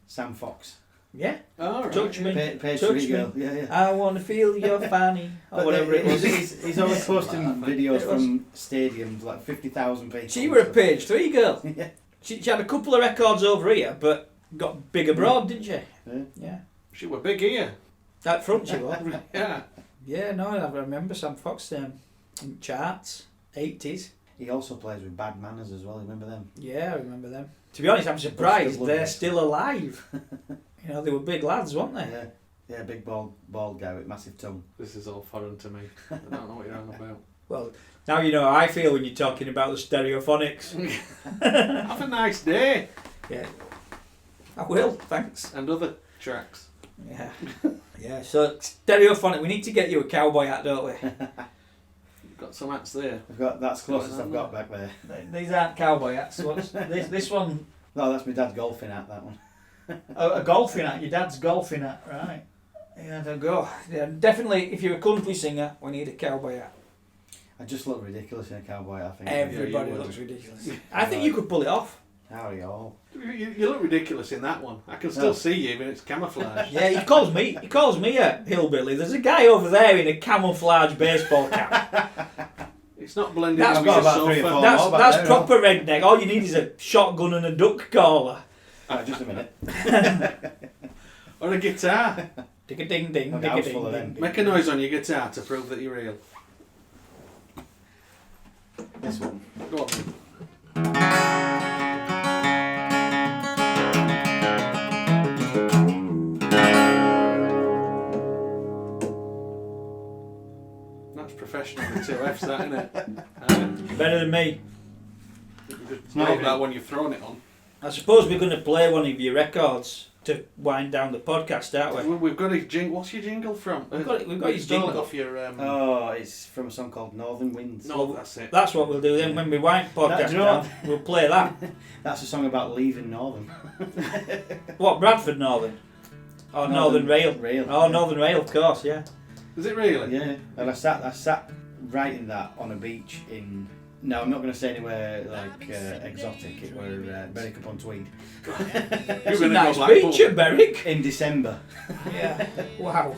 [SPEAKER 3] Sam Fox.
[SPEAKER 2] Yeah.
[SPEAKER 1] Oh, right.
[SPEAKER 2] Touch me.
[SPEAKER 3] Page
[SPEAKER 2] Touch
[SPEAKER 3] Three Girl.
[SPEAKER 2] me.
[SPEAKER 3] Yeah.
[SPEAKER 2] I want to feel your fanny. Or
[SPEAKER 3] But
[SPEAKER 2] whatever it was.
[SPEAKER 3] He's always posting videos from stadiums, like 50,000 people.
[SPEAKER 2] She were a page 3 girl.
[SPEAKER 3] Yeah.
[SPEAKER 2] She had a couple of records over here, but got big abroad, didn't she? Yeah.
[SPEAKER 1] She were big here.
[SPEAKER 2] That front she was.
[SPEAKER 1] Yeah.
[SPEAKER 2] Yeah, no, I remember Sam Fox in charts, 80s.
[SPEAKER 3] He also plays with Bad Manners as well, remember them?
[SPEAKER 2] Yeah, I remember them. To be honest, I'm surprised they're still alive. They were big lads, weren't they?
[SPEAKER 3] Yeah, big bald guy with massive tongue.
[SPEAKER 1] This is all foreign to me. I don't know what you're on about.
[SPEAKER 2] Well, now you know how I feel when you're talking about the stereophonics.
[SPEAKER 1] Have a nice day.
[SPEAKER 2] Yeah. I will, thanks.
[SPEAKER 1] And other tracks.
[SPEAKER 2] Yeah. Yeah, so stereophonic, we need to get you a cowboy hat, don't we?
[SPEAKER 1] You've got some hats there.
[SPEAKER 3] That's closest I've got back there.
[SPEAKER 2] These aren't cowboy hats. This one...
[SPEAKER 3] No, that's my dad's golfing hat, that one.
[SPEAKER 2] A golfing hat, your dad's golfing hat, right. Yeah, there you go. Yeah, definitely, if you're a country singer, we need a cowboy hat.
[SPEAKER 3] I just look ridiculous in a cowboy hat, I think.
[SPEAKER 2] Everybody looks ridiculous. I think you could pull it off.
[SPEAKER 3] How are you all?
[SPEAKER 1] You look ridiculous in that one. I can still see you, but it's camouflage.
[SPEAKER 2] Yeah, he calls me a hillbilly. There's a guy over there in a camouflage baseball cap.
[SPEAKER 1] It's not blending
[SPEAKER 2] That's
[SPEAKER 1] in with your
[SPEAKER 3] about 3 or 4
[SPEAKER 1] sofa.
[SPEAKER 3] more.
[SPEAKER 2] That's proper redneck. All you need is a shotgun and a duck caller.
[SPEAKER 3] Just a minute.
[SPEAKER 1] Or a guitar.
[SPEAKER 2] Dig a ding ding,
[SPEAKER 3] Like
[SPEAKER 2] dig
[SPEAKER 3] a
[SPEAKER 2] a
[SPEAKER 3] house full
[SPEAKER 2] ding
[SPEAKER 3] of
[SPEAKER 2] ding.
[SPEAKER 3] them.
[SPEAKER 1] Make a noise on your guitar to prove that you're real.
[SPEAKER 3] This one.
[SPEAKER 1] Go on then. That's professional with 2 F's, that, isn't it?
[SPEAKER 2] Better than me.
[SPEAKER 1] It's not that when you've thrown it on.
[SPEAKER 2] I suppose we're going to play one of your records to wind down the podcast, aren't we?
[SPEAKER 1] We've got a jingle. What's your jingle from?
[SPEAKER 2] We've got your
[SPEAKER 1] Stole
[SPEAKER 2] jingle.
[SPEAKER 1] it off your.
[SPEAKER 3] Oh, it's from a song called Northern Winds.
[SPEAKER 1] No, that's it.
[SPEAKER 2] That's what we'll do then. When we wind the podcast
[SPEAKER 3] Do you know
[SPEAKER 2] down, we'll play that.
[SPEAKER 3] That's a song about leaving Northern.
[SPEAKER 2] What, Bradford Northern? Oh, Northern Rail. Oh, Northern Rail, of course, yeah.
[SPEAKER 1] Is it really?
[SPEAKER 3] Yeah, and I sat writing that on a beach in. No, I'm not going to say anywhere like exotic. It were Berwick upon Tweed.
[SPEAKER 2] It's a nice beach at Berwick.
[SPEAKER 3] In December.
[SPEAKER 2] Yeah. Wow.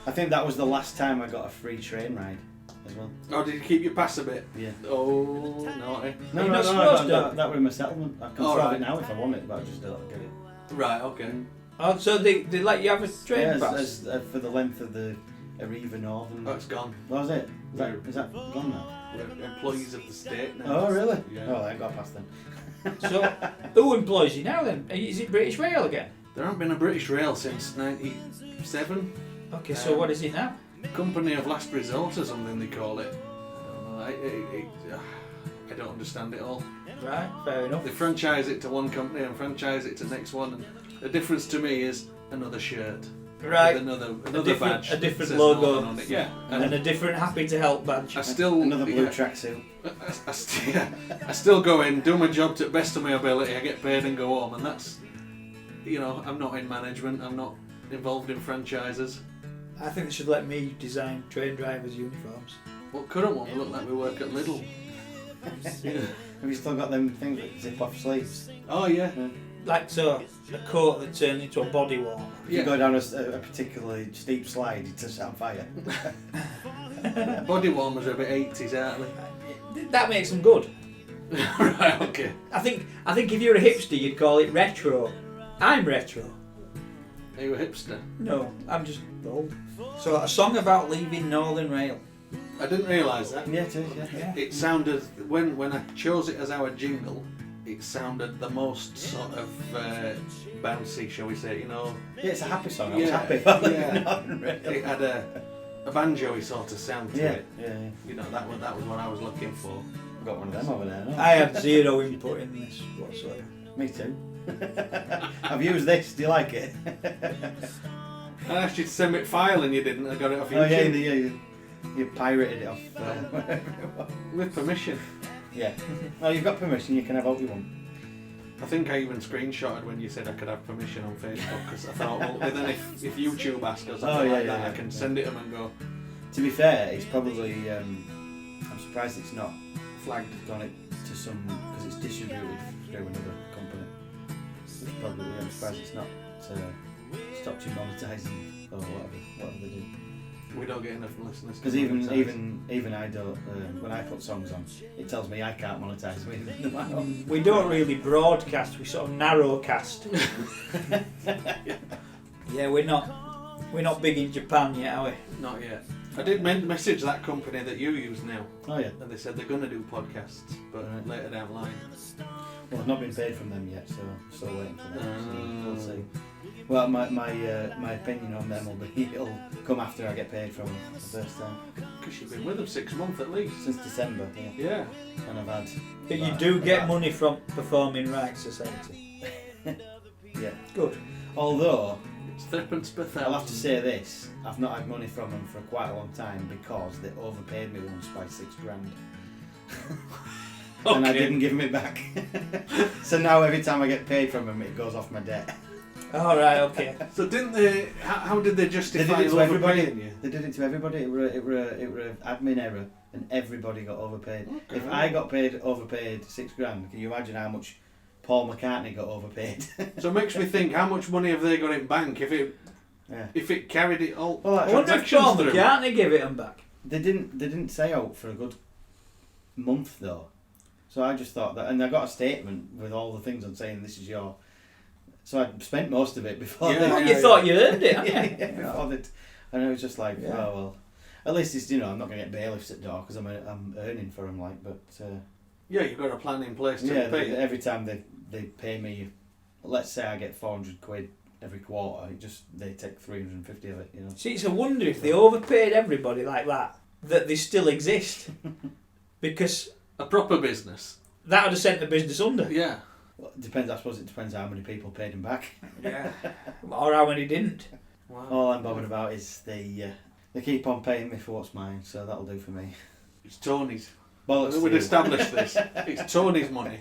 [SPEAKER 3] I think that was the last time I got a free train ride as well.
[SPEAKER 1] Oh, did you keep your pass a bit?
[SPEAKER 3] Yeah.
[SPEAKER 1] Oh, naughty.
[SPEAKER 2] You're not supposed to.
[SPEAKER 3] That was my settlement. I can
[SPEAKER 1] Oh,
[SPEAKER 3] throw
[SPEAKER 1] right.
[SPEAKER 3] it now if I want it, but I just don't get it.
[SPEAKER 1] Right, okay.
[SPEAKER 2] Oh, so they let you have a train
[SPEAKER 3] Yeah,
[SPEAKER 2] pass?
[SPEAKER 3] for the length of the Arriva Northern.
[SPEAKER 1] Oh, it's gone.
[SPEAKER 3] What was it? Is that gone now?
[SPEAKER 1] We're employees of the state now.
[SPEAKER 3] Oh, really?
[SPEAKER 1] Yeah.
[SPEAKER 3] Oh, I got past them.
[SPEAKER 2] So, who employs you now then? Is it British Rail again?
[SPEAKER 1] There hasn't been a British rail since 97.
[SPEAKER 2] Okay, so what is it now?
[SPEAKER 1] Company of Last Resort or something they call it. I don't know. I don't understand it all.
[SPEAKER 2] Right, fair enough.
[SPEAKER 1] They franchise it to one company and franchise it to the next one. And the difference to me is another shirt.
[SPEAKER 2] Right.
[SPEAKER 1] With another
[SPEAKER 2] different-
[SPEAKER 1] badge.
[SPEAKER 2] a different
[SPEAKER 1] that says
[SPEAKER 2] logo.
[SPEAKER 1] Northern on it. Yeah.
[SPEAKER 2] And a different happy to help badge.
[SPEAKER 1] I still
[SPEAKER 3] Another blue tracksuit.
[SPEAKER 1] I still go in, do my job to the best of my ability. I get paid and go home, and that's, I'm not in management. I'm not involved in franchises.
[SPEAKER 2] I think they should let me design train drivers' uniforms.
[SPEAKER 1] Well, current one look like we work at Lidl. Yeah.
[SPEAKER 3] Have you still got them things that zip off sleeves?
[SPEAKER 1] Oh yeah.
[SPEAKER 2] Like so, a coat that turned into a body warmer.
[SPEAKER 3] If you go down a particularly steep slide, you touch on fire.
[SPEAKER 1] Body warmers are a bit 80s, aren't they?
[SPEAKER 2] That makes them good.
[SPEAKER 1] Right. Okay.
[SPEAKER 2] I think if you're a hipster, you'd call it retro. I'm retro.
[SPEAKER 1] Are you a hipster?
[SPEAKER 2] No, I'm just old. So a song about leaving Northern Rail.
[SPEAKER 1] I didn't realise that.
[SPEAKER 3] Yeah, it is, yeah.
[SPEAKER 1] It sounded when I chose it as our jingle. It sounded the most sort of bouncy, shall we say?
[SPEAKER 3] Yeah, it's a happy song. I was
[SPEAKER 1] Yeah,
[SPEAKER 3] happy.
[SPEAKER 1] yeah. It had a banjo-y sort of sound to
[SPEAKER 3] Yeah,
[SPEAKER 1] it.
[SPEAKER 3] yeah.
[SPEAKER 1] That was what I was looking for.
[SPEAKER 3] I've got one of them over there. No?
[SPEAKER 2] I had zero input in this whatsoever.
[SPEAKER 3] Me too. I've used this. Do you like it?
[SPEAKER 1] I asked you to send me a file and you didn't. I got it off YouTube.
[SPEAKER 3] Oh yeah, you pirated it off.
[SPEAKER 1] With permission.
[SPEAKER 3] Yeah. No, you've got permission. You can have all you want.
[SPEAKER 1] I think I even screenshotted when you said I could have permission on Facebook because I thought, well, then if YouTube asks us something like that, I can send it to them and go.
[SPEAKER 3] To be fair, it's probably. I'm surprised it's not flagged on it to some because it's distributed through another company. It's probably. I'm surprised it's not stopped you monetising or whatever they do.
[SPEAKER 1] We don't get enough listeners.
[SPEAKER 3] Because even I don't. When I put songs on, it tells me I can't monetise them.
[SPEAKER 2] We don't really broadcast. We sort of narrowcast. Yeah, we're not big in Japan yet, are we?
[SPEAKER 1] Not yet. I did message that company that you use now.
[SPEAKER 3] Oh yeah.
[SPEAKER 1] And they said they're going to do podcasts, but later down the line.
[SPEAKER 3] Well, I've not been paid from them yet, so I'm still waiting for them. So we'll see. Well, my opinion on them will be it'll come after I get paid from them the first time.
[SPEAKER 1] Because you've been with them 6 months at least.
[SPEAKER 3] Since December, yeah.
[SPEAKER 1] Yeah.
[SPEAKER 3] And I've had.
[SPEAKER 2] But you do get money from Performing Rights Society.
[SPEAKER 3] Yeah.
[SPEAKER 2] Good.
[SPEAKER 3] Although,
[SPEAKER 1] It's threepence per thousand.
[SPEAKER 3] I'll have to say this, I've not had money from them for quite a long time because they overpaid me once by $6,000.
[SPEAKER 1] Okay.
[SPEAKER 3] And I didn't give them it back. So now every time I get paid from them, it goes off my debt.
[SPEAKER 2] All right. Okay.
[SPEAKER 1] So didn't they? How did they justify
[SPEAKER 3] They did it to everybody.
[SPEAKER 1] overpaying you?
[SPEAKER 3] They did it to everybody. It were an admin error, and everybody got overpaid.
[SPEAKER 1] Okay.
[SPEAKER 3] If I got overpaid $6,000, can you imagine how much Paul McCartney got overpaid?
[SPEAKER 1] So it makes me think, how much money have they got in bank if it carried it all?
[SPEAKER 3] Well,
[SPEAKER 2] I wonder if
[SPEAKER 1] transactions
[SPEAKER 2] Paul
[SPEAKER 1] through?
[SPEAKER 2] McCartney give it them back.
[SPEAKER 3] They didn't say out for a good month though. So I just thought that, and I got a statement with all the things on saying this is your. So I spent most of it before.
[SPEAKER 1] Yeah.
[SPEAKER 3] they,
[SPEAKER 2] Well, you thought you earned it, hadn't you?
[SPEAKER 3] yeah, before that, and it was just like,
[SPEAKER 2] Yeah.
[SPEAKER 3] oh well. At least it's I'm not going to get bailiffs at the door because I'm earning for them but.
[SPEAKER 1] Yeah, you've got a plan in place to
[SPEAKER 3] Yeah,
[SPEAKER 1] pay.
[SPEAKER 3] every time they pay me, let's say I get £400 every quarter, they take 350 of it,
[SPEAKER 2] See, it's a wonder if they overpaid everybody like that they still exist. Because
[SPEAKER 1] A proper business.
[SPEAKER 2] that would have sent the business under.
[SPEAKER 1] Yeah.
[SPEAKER 3] Well, it depends. I suppose it depends how many people paid him back.
[SPEAKER 2] Yeah. Or how many didn't.
[SPEAKER 1] Wow.
[SPEAKER 3] All I'm bothered about is they keep on paying me for what's mine, so that'll do for me.
[SPEAKER 1] It's Tony's.
[SPEAKER 3] Bollocks.
[SPEAKER 1] We'd
[SPEAKER 3] to you.
[SPEAKER 1] established this. It's Tony's money.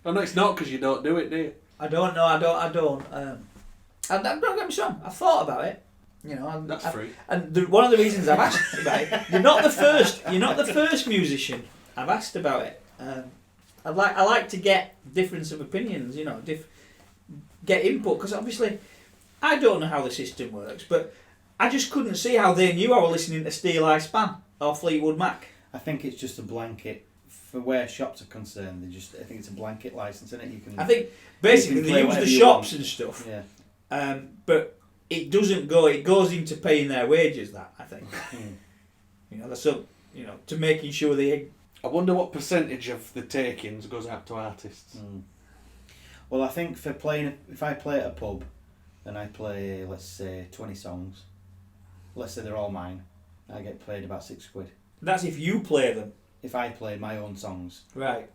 [SPEAKER 1] Oh no, it's not because you don't do it, do you?
[SPEAKER 2] I don't know. I don't. And don't get me wrong. I've thought about it.
[SPEAKER 1] That's free.
[SPEAKER 2] And one of the reasons I've asked about it, you're not the first musician I've asked about it. I like to get difference of opinions, get input, because obviously I don't know how the system works, but I just couldn't see how they knew I was listening to Steel Eye Span or Fleetwood Mac.
[SPEAKER 3] I think it's just a blanket for where shops are concerned. I think it's a blanket license, isn't it? You can.
[SPEAKER 2] I think basically
[SPEAKER 3] play
[SPEAKER 2] they use
[SPEAKER 3] whatever
[SPEAKER 2] the
[SPEAKER 3] you
[SPEAKER 2] shops
[SPEAKER 3] want.
[SPEAKER 2] and stuff,
[SPEAKER 3] Yeah.
[SPEAKER 2] but it doesn't go. It goes into paying their wages. That I think, that's up. To making sure they.
[SPEAKER 1] I wonder what percentage of the takings goes out to artists.
[SPEAKER 3] Well, I think if I play at a pub, and I play, let's say, 20 songs, let's say they're all mine, I get paid about £6.
[SPEAKER 2] That's if you play them.
[SPEAKER 3] If I play my own songs,
[SPEAKER 2] Right.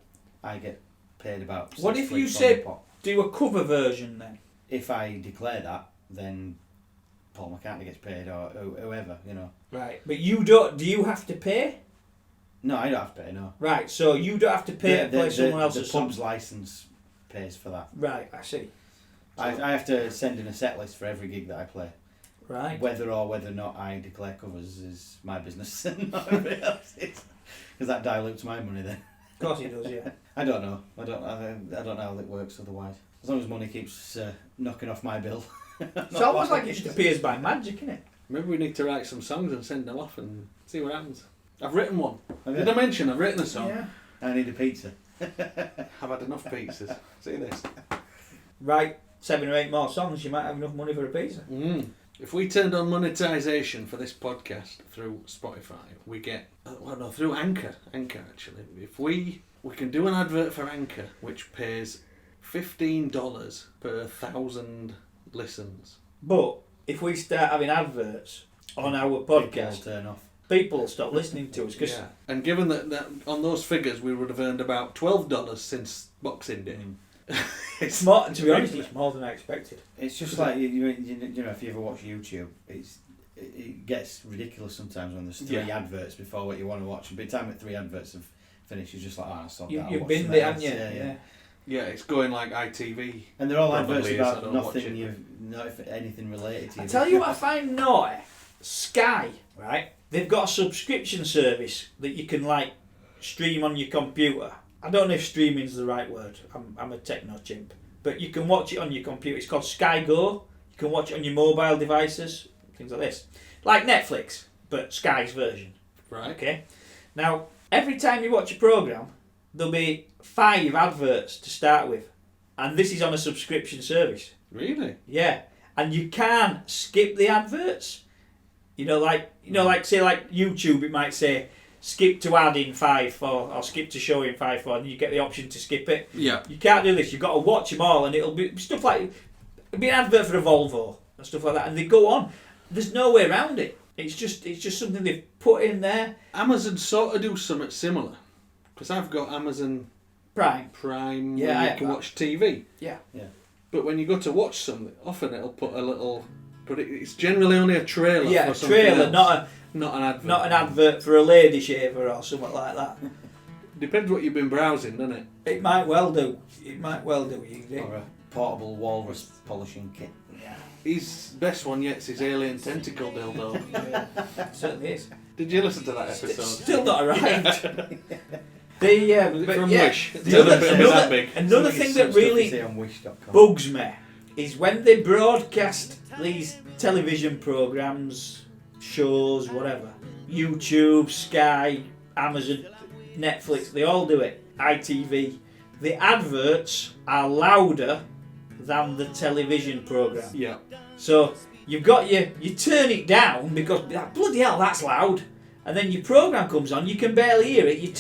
[SPEAKER 3] I get paid about £6.
[SPEAKER 2] What if you
[SPEAKER 3] on
[SPEAKER 2] say-
[SPEAKER 3] the pot.
[SPEAKER 2] Do a cover version then.
[SPEAKER 3] If I declare that, then Paul McCartney gets paid, or whoever, you know.
[SPEAKER 2] Right. But you don't. Do you have to pay?
[SPEAKER 3] No, I don't have to pay, no.
[SPEAKER 2] Right. So you don't have to pay to play someone else's
[SPEAKER 3] The
[SPEAKER 2] song.
[SPEAKER 3] pub's licence pays for that.
[SPEAKER 2] Right. I see.
[SPEAKER 3] I have to send in a set list for every gig that I play.
[SPEAKER 2] Right.
[SPEAKER 3] Whether or not I declare covers is my business and not everybody else's. Because that dilutes my money then.
[SPEAKER 2] Of course he does. Yeah.
[SPEAKER 3] I don't know. I don't know how it works otherwise. As long as money keeps knocking off my bill.
[SPEAKER 2] It's almost like it just appears by magic, isn't it?
[SPEAKER 1] Maybe we need to write some songs and send them off and see what happens. I've written one.
[SPEAKER 3] Have
[SPEAKER 1] Did
[SPEAKER 3] you?
[SPEAKER 1] I mention I've written a song?
[SPEAKER 2] Yeah.
[SPEAKER 3] I need a pizza.
[SPEAKER 1] I've had enough pizzas. See this?
[SPEAKER 2] Write 7 or 8 more songs, you might have enough money for a pizza.
[SPEAKER 1] If we turned on monetisation for this podcast through Spotify, we get through Anchor actually. If we can do an advert for Anchor which pays $15 per 1,000 listens.
[SPEAKER 2] But if we start having adverts on our
[SPEAKER 3] People will
[SPEAKER 2] podcast,
[SPEAKER 3] turn off.
[SPEAKER 2] people will stop listening to us. Cause
[SPEAKER 1] Yeah. And given that on those figures we would have earned about $12 since Boxing Day.
[SPEAKER 2] it's more, to be honest, it's more than I expected.
[SPEAKER 3] It's just like you know, if you ever watch YouTube, it gets ridiculous sometimes when there's 3 adverts before what you want to watch. And by the time that 3 adverts have finished, you're just like, I saw that.
[SPEAKER 2] You've been there, haven't you?
[SPEAKER 3] Yeah.
[SPEAKER 1] Yeah, it's going like ITV.
[SPEAKER 3] And they're all
[SPEAKER 1] Probably
[SPEAKER 3] adverts
[SPEAKER 1] is, I
[SPEAKER 3] about
[SPEAKER 1] don't watch
[SPEAKER 3] not anything related to you.
[SPEAKER 2] I tell you what I find naughty. Sky, right? They've got a subscription service that you can like stream on your computer. I don't know if streaming's the right word. I'm a techno chimp. But you can watch it on your computer. It's called Sky Go. You can watch it on your mobile devices, things like this. Like Netflix, but Sky's version.
[SPEAKER 1] Right.
[SPEAKER 2] Okay? Now, every time you watch a programme, there'll be 5 adverts to start with. And this is on a subscription service.
[SPEAKER 1] Really?
[SPEAKER 2] Yeah. And you can't skip the adverts. Like say like YouTube, it might say skip to ad in 5 or skip to show in 5 and you get the option to skip it.
[SPEAKER 1] Yeah.
[SPEAKER 2] You can't do this. You've got to watch them all, and it'll be stuff like it'll be an advert for a Volvo and stuff like that, and they go on. There's no way around it. It's just something they've put in there.
[SPEAKER 1] Amazon sort of do something similar, because I've got Amazon
[SPEAKER 2] Prime.
[SPEAKER 1] Where you can watch TV.
[SPEAKER 2] Yeah.
[SPEAKER 1] But when you go to watch something, often it'll put a little. But it's generally only a trailer.
[SPEAKER 2] Yeah,
[SPEAKER 1] for
[SPEAKER 2] a
[SPEAKER 1] something
[SPEAKER 2] trailer,
[SPEAKER 1] else, not an advert.
[SPEAKER 2] not an advert for a lady shaver or something like that.
[SPEAKER 1] Depends what you've been browsing, doesn't it?
[SPEAKER 2] It might well do. You
[SPEAKER 3] Or a portable walrus polishing kit.
[SPEAKER 2] Yeah.
[SPEAKER 1] His best one yet is his alien tentacle dildo.
[SPEAKER 2] Yeah. Certainly is.
[SPEAKER 1] Did you listen to that episode?
[SPEAKER 2] Still not arrived.
[SPEAKER 1] Was it from Wish?
[SPEAKER 2] Another thing that really bugs me is when they broadcast these television programmes, shows, whatever, YouTube, Sky, Amazon, Netflix, they all do it, ITV, the adverts are louder than the television programme.
[SPEAKER 1] Yeah.
[SPEAKER 2] So you turn it down because bloody hell, that's loud. And then your programme comes on, you can barely hear it. You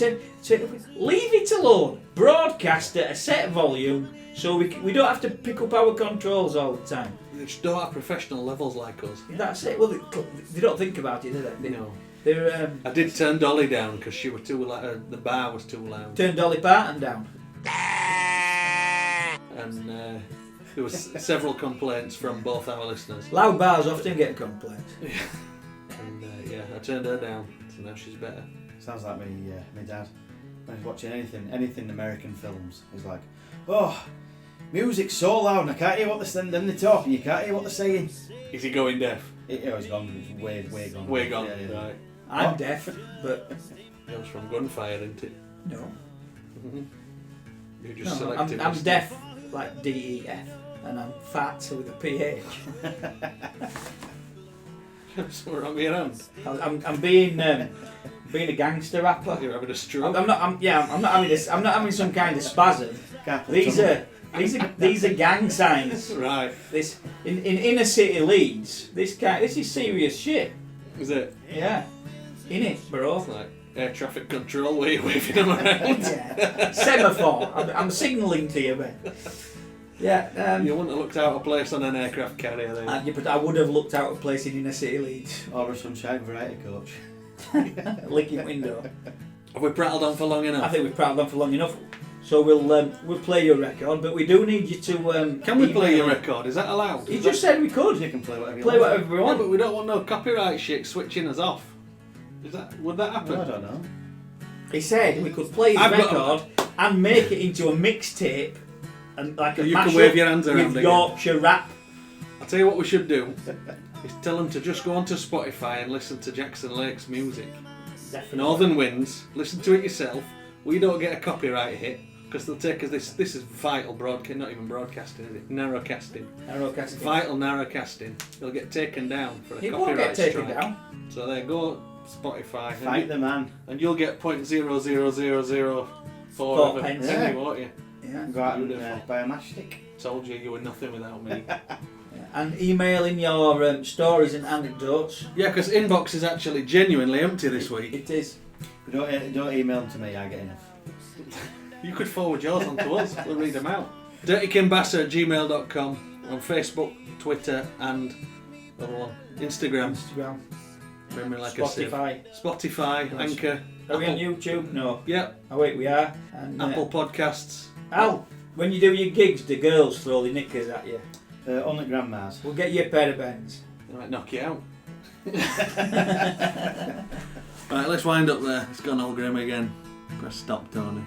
[SPEAKER 2] leave it alone. Broadcast at a set volume so we don't have to pick up our controls all the time.
[SPEAKER 1] They just don't have professional levels like us.
[SPEAKER 2] That's it. Well, they don't think about it, do they?
[SPEAKER 1] No.
[SPEAKER 2] They're
[SPEAKER 1] I did turn Dolly down because she was too loud. The bar was too loud.
[SPEAKER 2] turn Dolly Parton down.
[SPEAKER 1] And there was several complaints from both our listeners.
[SPEAKER 2] Loud bars often get complaints.
[SPEAKER 1] And I turned her down, so now she's better.
[SPEAKER 3] Sounds like me dad. When he's watching anything American films, he's like, oh, music's so loud and I can't hear what they're talking, you can't hear what they're saying.
[SPEAKER 1] Is he going deaf?
[SPEAKER 3] He's gone, he's way gone.
[SPEAKER 1] Way gone,
[SPEAKER 3] Yeah.
[SPEAKER 1] right.
[SPEAKER 2] I'm deaf, but
[SPEAKER 1] That was from Gunfire, isn't it?
[SPEAKER 2] no.
[SPEAKER 1] You just
[SPEAKER 2] No,
[SPEAKER 1] selected.
[SPEAKER 2] I'm deaf, like DEF, and I'm fat with a PH.
[SPEAKER 1] Something wrong with your hand.
[SPEAKER 2] I'm being a gangster rapper.
[SPEAKER 1] You're having a stroke.
[SPEAKER 2] I'm not having this. I'm not having some kind of spasm. These are gang signs.
[SPEAKER 1] Right.
[SPEAKER 2] This in inner city Leeds. This is serious shit.
[SPEAKER 1] Is it?
[SPEAKER 2] Yeah. In it, bro.
[SPEAKER 1] It's like air traffic control where you're waving them around.
[SPEAKER 2] Yeah. Semaphore. I'm signalling to you, man. Yeah.
[SPEAKER 1] You wouldn't have looked out of place on an aircraft carrier there.
[SPEAKER 2] Yeah, but I would have looked out of place in Inner City Leeds.
[SPEAKER 3] Or a Sunshine Variety Coach.
[SPEAKER 2] Licking window.
[SPEAKER 1] Have we prattled on for long enough?
[SPEAKER 2] I think we've prattled on for long enough. So we'll play your record, but we do need you to.
[SPEAKER 1] Can we play
[SPEAKER 2] email-
[SPEAKER 1] your record? Is that allowed?
[SPEAKER 2] You just said we could.
[SPEAKER 3] You can play whatever you
[SPEAKER 2] Play
[SPEAKER 3] want.
[SPEAKER 2] whatever we
[SPEAKER 1] Yeah,
[SPEAKER 2] want.
[SPEAKER 1] but we don't want no copyright shit switching us off. Would that happen?
[SPEAKER 3] No, I don't know.
[SPEAKER 2] He said we could play his
[SPEAKER 1] I've got-
[SPEAKER 2] record and make it into a mixtape and like a
[SPEAKER 1] You can
[SPEAKER 2] mashup
[SPEAKER 1] wave your hands around
[SPEAKER 2] with
[SPEAKER 1] again.
[SPEAKER 2] Yorkshire rap.
[SPEAKER 1] I'll tell you what we should do is tell them to just go onto Spotify and listen to Jackson Lake's music.
[SPEAKER 2] Definitely.
[SPEAKER 1] Northern Winds, listen to it yourself. We don't get a copyright hit because they'll take us this is vital broadcast, not even broadcasting, is it? Narrowcasting.
[SPEAKER 2] Narrowcasting.
[SPEAKER 1] Vital narrowcasting. They'll get taken down for a
[SPEAKER 2] It won't
[SPEAKER 1] copyright
[SPEAKER 2] get taken
[SPEAKER 1] strike.
[SPEAKER 2] down.
[SPEAKER 1] So there, go Spotify
[SPEAKER 3] Fight the man.
[SPEAKER 1] and you'll get 0.00004
[SPEAKER 2] Four
[SPEAKER 1] of a
[SPEAKER 2] pence.
[SPEAKER 1] penny,
[SPEAKER 3] Yeah.
[SPEAKER 1] won't you?
[SPEAKER 2] Yeah.
[SPEAKER 3] Go out and
[SPEAKER 1] Beautiful.
[SPEAKER 3] buy a matchstick.
[SPEAKER 1] Told you you were nothing without me.
[SPEAKER 2] And email in your stories and anecdotes.
[SPEAKER 1] Yeah, because inbox is actually genuinely empty this week.
[SPEAKER 2] It is.
[SPEAKER 3] Don't email them to me, I get enough.
[SPEAKER 1] You could forward yours on to us. We'll read them out. dirtykimbasser@gmail.com on Facebook, Twitter, and other one, Instagram.
[SPEAKER 2] Instagram.
[SPEAKER 1] Remember, like I said.
[SPEAKER 2] Spotify.
[SPEAKER 1] Spotify,
[SPEAKER 2] Yes.
[SPEAKER 1] Anchor.
[SPEAKER 2] Are we on
[SPEAKER 1] Apple-
[SPEAKER 2] YouTube? No.
[SPEAKER 1] Yeah,
[SPEAKER 2] Oh wait, we are. And,
[SPEAKER 1] Apple Podcasts.
[SPEAKER 2] Al, when you do your gigs, the girls throw the knickers at you.
[SPEAKER 3] Only grandmas.
[SPEAKER 2] We'll get you a pair of Bens.
[SPEAKER 1] They might knock you out. Right, let's wind up there. It's gone all grim again. Press stop, Tony.